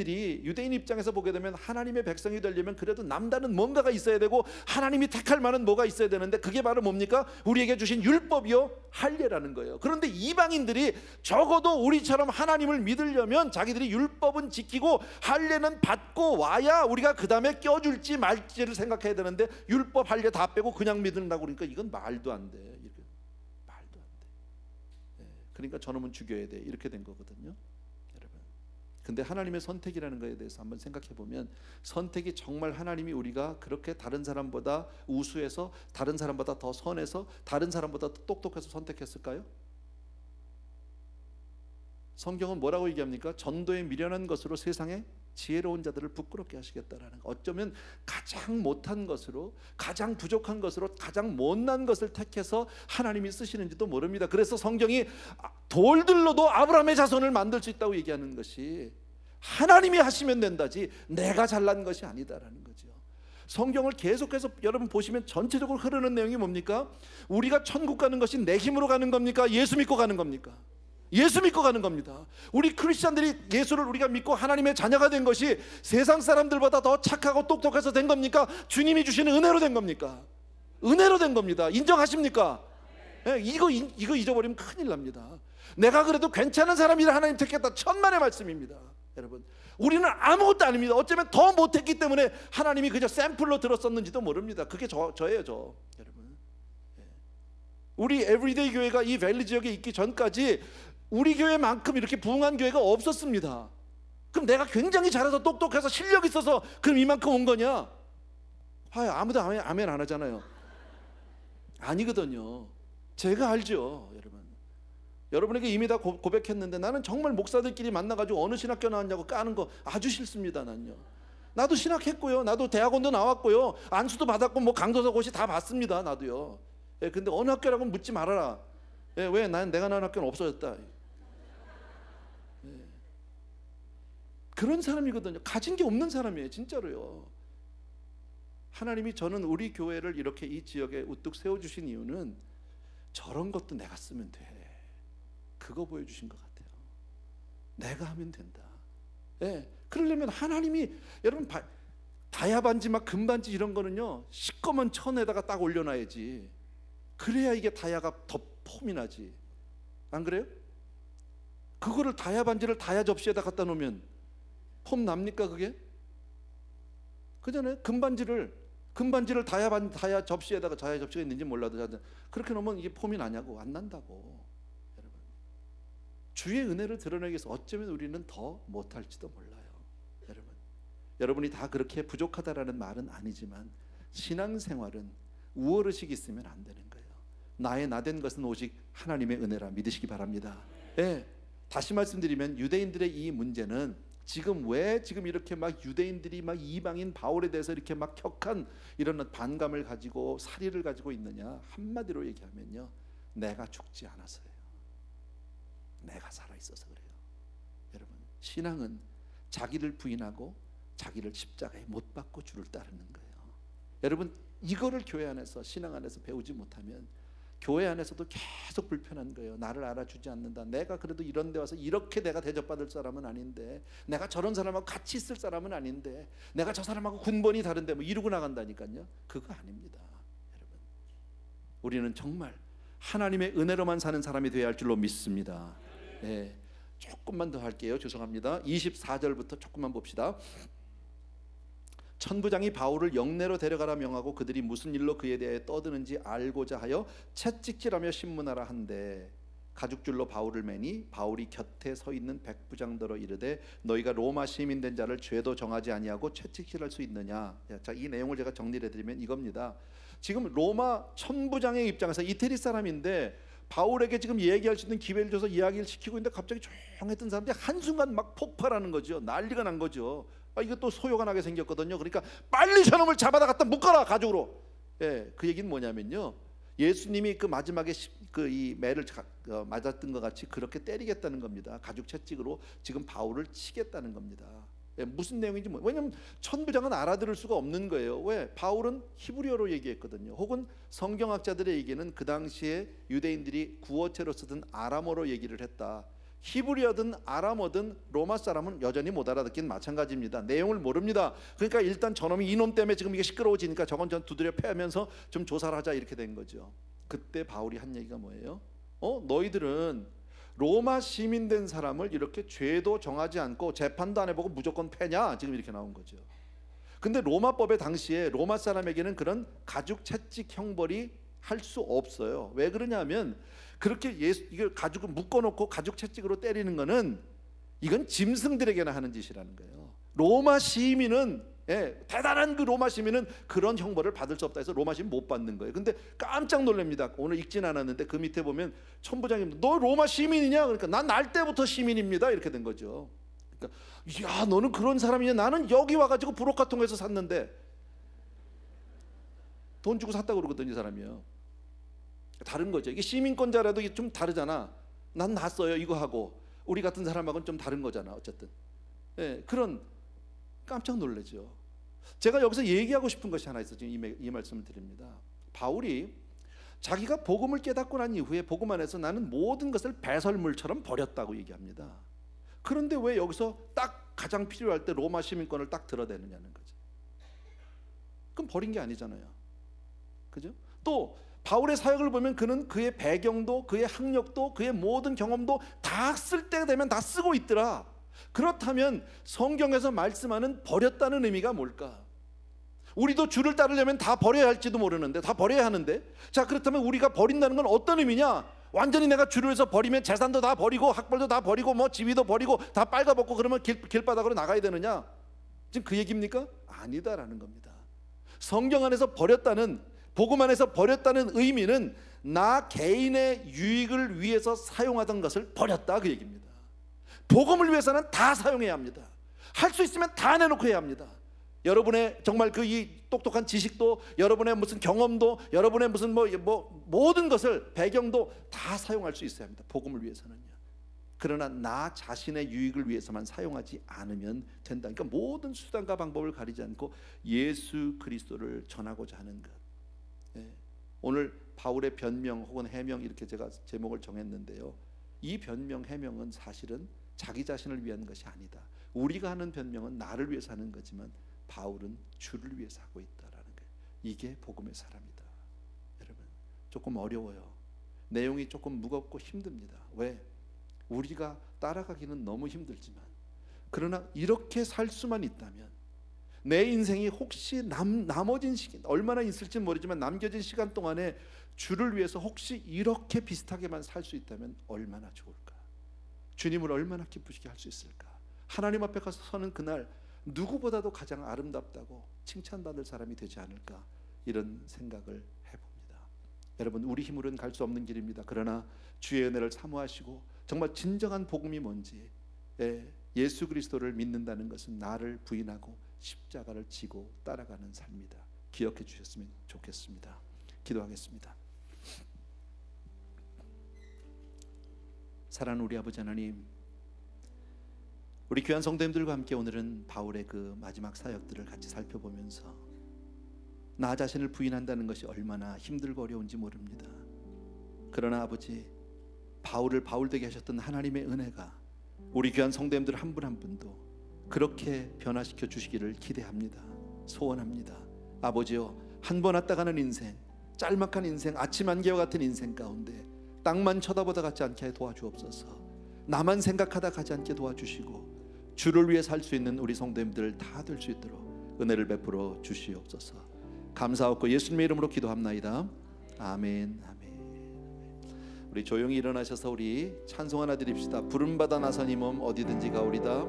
입장에서 보게 되면 하나님의 백성이 되려면 그래도 남다른 뭔가가 있어야 되고 하나님이 택할 만한 뭐가 있어야 되는데 그게 바로 뭡니까? 우리에게 주신 율법이요, 할례라는 거예요. 그런데 이방인들이 적어도 우리처럼 하나님을 믿으려면 자기들이 율법은 지키고 할례는 받고 와야 우리가 그 다음에 껴줄지 말지를 생각해야 되는데 율법 할례 다 빼고 그냥 믿는다고 그러니까 이건 말도 안 돼. 말도 안 돼. 그러니까 저놈은 죽여야 돼, 이렇게 된 거거든요. 근데 하나님의 선택이라는 것에 대해서 한번 생각해 보면, 선택이 정말 하나님이 우리가 그렇게 다른 사람보다 우수해서, 다른 사람보다 더 선해서, 다른 사람보다 더 똑똑해서 선택했을까요? 성경은 뭐라고 얘기합니까? 전도에 미련한 것으로 세상에 지혜로운 자들을 부끄럽게 하시겠다라는 거. 어쩌면 가장 못한 것으로, 가장 부족한 것으로, 가장 못난 것을 택해서 하나님이 쓰시는지도 모릅니다. 그래서 성경이 돌들로도 아브라함의 자손을 만들 수 있다고 얘기하는 것이 하나님이 하시면 된다지 내가 잘난 것이 아니다라는 거죠. 성경을 계속해서 여러분 보시면 전체적으로 흐르는 내용이 뭡니까? 우리가 천국 가는 것이 내 힘으로 가는 겁니까? 예수 믿고 가는 겁니까? 예수 믿고 가는 겁니다. 우리 크리스찬들이 예수를 우리가 믿고 하나님의 자녀가 된 것이 세상 사람들보다 더 착하고 똑똑해서 된 겁니까? 주님이 주시는 은혜로 된 겁니까? 은혜로 된 겁니다. 인정하십니까? 네, 이거 잊어버리면 큰일 납니다. 내가 그래도 괜찮은 사람이라 하나님 택했다, 천만의 말씀입니다. 여러분, 우리는 아무것도 아닙니다. 어쩌면 더 못했기 때문에 하나님이 그저 샘플로 들었었는지도 모릅니다. 그게 저예요, 저. 여러분, 우리 에브리데이 교회가 이 밸리 지역에 있기 전까지 우리 교회만큼 이렇게 부흥한 교회가 없었습니다. 그럼 내가 굉장히 잘해서 똑똑해서 실력 있어서 그럼 이만큼 온 거냐? 아무도 아멘 안 하잖아요. 아니거든요. 제가 알죠, 여러분. 여러분에게 이미 다 고백했는데 나는 정말 목사들끼리 만나가지고 어느 신학교 나왔냐고 까는 거 아주 싫습니다. 나도 신학했고요, 나도 대학원도 나왔고요, 안수도 받았고 뭐 강도서 고시 다 봤습니다, 나도요. 근데 어느 학교라고 묻지 말아라. 왜? 내가 나온 학교는 없어졌다. 그런 사람이거든요. 가진 게 없는 사람이에요, 진짜로요. 하나님이 저는 우리 교회를 이렇게 이 지역에 우뚝 세워주신 이유는 저런 것도 내가 쓰면 돼, 그거 보여주신 것 같아요. 내가 하면 된다. 그러려면 하나님이, 여러분 다야 반지 막 금반지 이런 거는요 시꺼먼 천에다가 딱 올려놔야지. 그래야 이게 다야가 더 폼이 나지. 안 그래요? 그거를 다야 반지를 다야 접시에다 갖다 놓으면 폼 납니까 그게? 그잖아요. 금반지를 다야 접시에다가, 다야 접시가 있는지 몰라도 그렇게 놓으면 이게 폼이 나냐고. 안 난다고. 여러분, 주의 은혜를 드러내기 위해서 어쩌면 우리는 더 못할지도 몰라요. 여러분이 다 그렇게 부족하다라는 말은 아니지만 신앙생활은 우월의식이 있으면 안 되는 거예요. 나의 나된 것은 오직 하나님의 은혜라 믿으시기 바랍니다. 예, 다시 말씀드리면 유대인들의 이 문제는 왜 지금 이렇게 막 유대인들이 막 이방인 바울에 대해서 이렇게 막 격한 이런 반감을 가지고 살의를 가지고 있느냐, 한마디로 얘기하면요, 내가 죽지 않아서예요. 내가 살아있어서 그래요. 여러분, 신앙은 자기를 부인하고 자기를 십자가에 못 박고 주를 따르는 거예요. 여러분, 이거를 교회 안에서, 신앙 안에서 배우지 못하면 교회 안에서도 계속 불편한 거예요. 나를 알아주지 않는다. 내가 그래도 이런 데 와서 이렇게 내가 대접받을 사람은 아닌데, 내가 저런 사람하고 같이 있을 사람은 아닌데, 내가 저 사람하고 군번이 다른데 뭐 이러고 나간다니까요. 그거 아닙니다. 여러분, 우리는 정말 하나님의 은혜로만 사는 사람이 되어야 할 줄로 믿습니다. 네, 조금만 더 할게요. 죄송합니다. 24절부터 조금만 봅시다. 천부장이 바울을 영내로 데려가라 명하고 그들이 무슨 일로 그에 대해 떠드는지 알고자 하여 채찍질하며 신문하라 한데, 가죽줄로 바울을 매니 바울이 곁에 서 있는 백부장더러 이르되 너희가 로마 시민 된 자를 죄도 정하지 아니하고 채찍질할 수 있느냐. 자, 이 내용을 제가 정리를 해드리면 이겁니다. 지금 로마 천부장의 입장에서 이태리 사람인데 바울에게 지금 얘기할 수 있는 기회를 줘서 이야기를 시키고 있는데 갑자기 조용했던 사람들이 한순간 막 폭발하는 거죠. 난리가 난 거죠. 이것도 소요가 나게 생겼거든요. 그러니까 빨리 저놈을 잡아다 갖다 묶어라, 가죽으로. 예, 그 얘기는 뭐냐면요, 예수님이 그 마지막에 이 매를 맞았던 것 같이 그렇게 때리겠다는 겁니다. 가죽 채찍으로 지금 바울을 치겠다는 겁니다. 예, 무슨 내용인지 왜냐면 천부장은 알아들을 수가 없는 거예요. 왜? 바울은 히브리어로 얘기했거든요. 혹은 성경학자들의 얘기는 그 당시에 유대인들이 구어체로 쓰던 아람어로 얘기를 했다. 히브리어든 아람어든 로마 사람은 여전히 못 알아듣긴 마찬가지입니다. 내용을 모릅니다. 그러니까 일단 저놈이 이놈 때문에 지금 이게 시끄러워지니까 저건 전 두드려 패면서 좀 조사를 하자, 이렇게 된 거죠. 그때 바울이 한 얘기가 뭐예요? 너희들은 로마 시민 된 사람을 이렇게 죄도 정하지 않고 재판도 안 해보고 무조건 패냐? 지금 이렇게 나온 거죠. 근데 로마법의 당시에 로마 사람에게는 그런 가죽 채찍 형벌이 할 수 없어요. 왜 그러냐면 그렇게 이걸 가죽을 묶어놓고 가죽 채찍으로 때리는 거는 이건 짐승들에게나 하는 짓이라는 거예요. 로마 시민은, 대단한 그 로마 시민은 그런 형벌을 받을 수 없다 해서 로마 시민 못 받는 거예요. 근데 깜짝 놀랍니다. 오늘 읽진 않았는데 그 밑에 보면 천부장님, 너 로마 시민이냐? 그러니까 난 날 때부터 시민입니다, 이렇게 된 거죠. 그러니까 야, 너는 그런 사람이냐? 나는 여기 와가지고 브로카통에서 샀는데, 돈 주고 샀다고 그러거든요, 이 사람이요. 다른 거죠. 이게 시민권자라도 좀 다르잖아. 난 났어요, 이거 하고. 우리 같은 사람하고는 좀 다른 거잖아, 어쨌든. 예, 그런, 깜짝 놀라죠. 제가 여기서 얘기하고 싶은 것이 하나 있어요. 지금 이 말씀을 드립니다. 바울이 자기가 복음을 깨닫고 난 이후에 복음 안에서 나는 모든 것을 배설물처럼 버렸다고 얘기합니다. 그런데 왜 여기서 딱 가장 필요할 때 로마 시민권을 딱 드러내느냐는 거죠. 그럼 버린 게 아니잖아요. 그죠? 또 바울의 사역을 보면 그는 그의 배경도 그의 학력도 그의 모든 경험도 다 쓸 때 되면 다 쓰고 있더라. 그렇다면 성경에서 말씀하는 버렸다는 의미가 뭘까? 우리도 주를 따르려면 다 버려야 할지도 모르는데, 다 버려야 하는데, 자, 그렇다면 우리가 버린다는 건 어떤 의미냐? 완전히 내가 주를 위해서 버리면 재산도 다 버리고 학벌도 다 버리고 뭐 지위도 버리고 다 빨가벗고 그러면 길바닥으로 나가야 되느냐? 지금 그 얘기입니까? 아니다라는 겁니다. 성경 안에서 버렸다는, 복음 안에서 버렸다는 의미는 나 개인의 유익을 위해서 사용하던 것을 버렸다, 그 얘기입니다. 복음을 위해서는 다 사용해야 합니다. 할 수 있으면 다 내놓고 해야 합니다. 여러분의 정말 그 이 똑똑한 지식도, 여러분의 무슨 경험도, 여러분의 무슨 모든 것을, 배경도 다 사용할 수 있어야 합니다. 복음을 위해서는요. 그러나 나 자신의 유익을 위해서만 사용하지 않으면 된다. 그러니까 모든 수단과 방법을 가리지 않고 예수 그리스도를 전하고자 하는 것. 오늘 바울의 변명 혹은 해명, 이렇게 제가 제목을 정했는데요. 이 변명, 해명은 사실은 자기 자신을 위한 것이 아니다. 우리가 하는 변명은 나를 위해서 하는 거지만 바울은 주를 위해서 하고 있다라는 거예요. 이게 복음의 사람이다. 여러분, 조금 어려워요. 내용이 조금 무겁고 힘듭니다. 왜? 우리가 따라가기는 너무 힘들지만, 그러나 이렇게 살 수만 있다면, 내 인생이 혹시 남아진 시간, 얼마나 있을지 모르지만 남겨진 시간 동안에 주를 위해서 혹시 이렇게 비슷하게만 살 수 있다면 얼마나 좋을까. 주님을 얼마나 기쁘시게 할 수 있을까? 하나님 앞에 가서 서는 그날 누구보다도 가장 아름답다고 칭찬받을 사람이 되지 않을까, 이런 생각을 해봅니다. 여러분, 우리 힘으로는 갈 수 없는 길입니다. 그러나 주의 은혜를 사모하시고 정말 진정한 복음이 뭔지, 예수 그리스도를 믿는다는 것은 나를 부인하고 십자가를 지고 따라가는 삶이다. 기억해 주셨으면 좋겠습니다. 기도하겠습니다. 사랑하는 우리 아버지 하나님, 우리 귀한 성도님들과 함께 오늘은 바울의 그 마지막 사역들을 같이 살펴보면서 나 자신을 부인한다는 것이 얼마나 힘들고 어려운지 모릅니다. 그러나 아버지, 바울을 바울되게 하셨던 하나님의 은혜가 우리 귀한 성도님들 한 분 한 분도 그렇게 변화시켜 주시기를 기대합니다. 소원합니다. 아버지요, 한 번 왔다 가는 인생, 짤막한 인생, 아침 안개와 같은 인생 가운데 땅만 쳐다보다 가지 않게 도와주옵소서. 나만 생각하다 가지 않게 도와주시고 주를 위해 살 수 있는 우리 성도님들 다 될 수 있도록 은혜를 베풀어 주시옵소서. 감사하고 예수님의 이름으로 기도합나이다. 아멘. 아멘. 우리 조용히 일어나셔서 우리 찬송 하나 드립시다. 부름받아 나선 이 몸 어디든지 가오리다.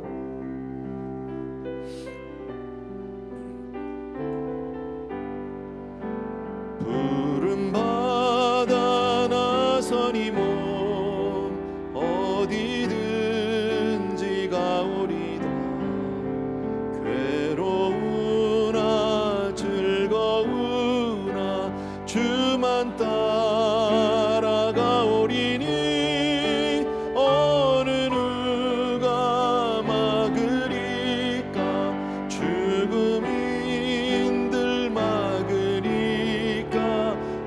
부름받아 나선 이 몸 어디든지 가오리다. 괴로우나 즐거우나 주만 따라가오리니 어느 누가 막으리까. 죽음인들 막으리까.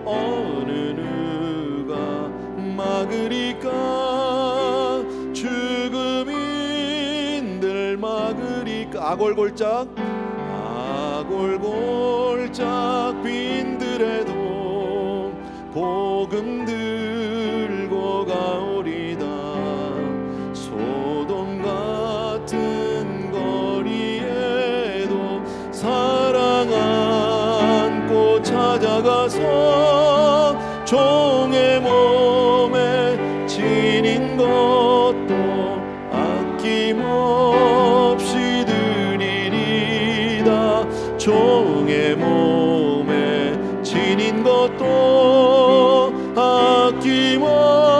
어느 누가 막으리까. 죽음인들 막으리까. 아골골짝 빈들에도 복음 들고 가오리다. 소돔 같은 거리에도 사랑 안고 찾아가서 종의 몸에 지닌 것도 아낌없이 드리리다. 종의 몸에 지닌 것도 아낌없이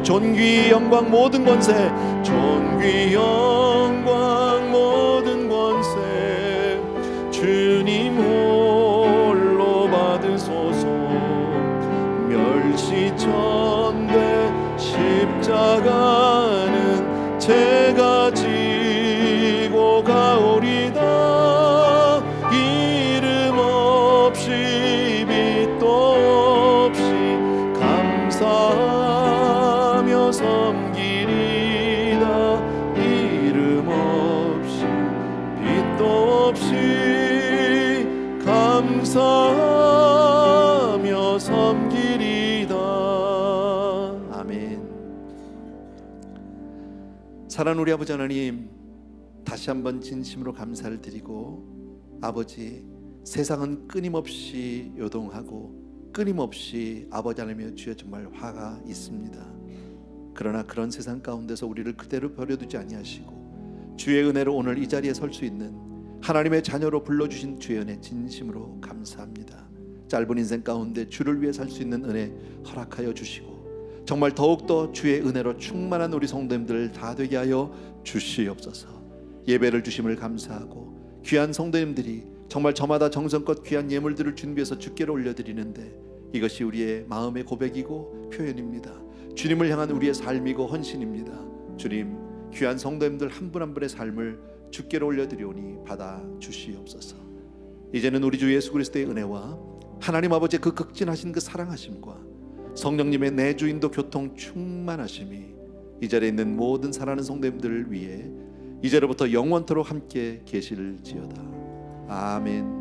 존귀 영광 모든 권세, 존귀 영광 모든 권세 주님 홀로 받으소서. 멸시천대 십자가는 제가 지고 가오리다. 이름 없이 빛도 없이 감사하며 섬기리다. 이름 없이 빛도 없이 감사하며 섬기리다. 아멘. 사랑하는 우리 아버지 하나님, 다시 한번 진심으로 감사를 드리고, 아버지, 세상은 끊임없이 요동하고 끊임없이 아버지 하나님의 주여 정말 화가 있습니다. 그러나 그런 세상 가운데서 우리를 그대로 버려두지 아니하시고 주의 은혜로 오늘 이 자리에 설 수 있는 하나님의 자녀로 불러주신 주의 은혜 진심으로 감사합니다. 짧은 인생 가운데 주를 위해 살 수 있는 은혜 허락하여 주시고 정말 더욱더 주의 은혜로 충만한 우리 성도님들 다 되게 하여 주시옵소서. 예배를 주심을 감사하고 귀한 성도님들이 정말 저마다 정성껏 귀한 예물들을 준비해서 주께로 올려드리는데 이것이 우리의 마음의 고백이고 표현입니다. 주님을 향한 우리의 삶이고 헌신입니다. 주님, 귀한 성도님들 한 분 한 분의 삶을 주께로 올려드리오니 받아 주시옵소서. 이제는 우리 주 예수 그리스도의 은혜와 하나님 아버지의 그 극진하신 그 사랑하심과 성령님의 내주인도 교통 충만하심이 이 자리에 있는 모든 사랑하는 성도님들을 위해 이제로부터 영원토록 함께 계실지어다. 아멘.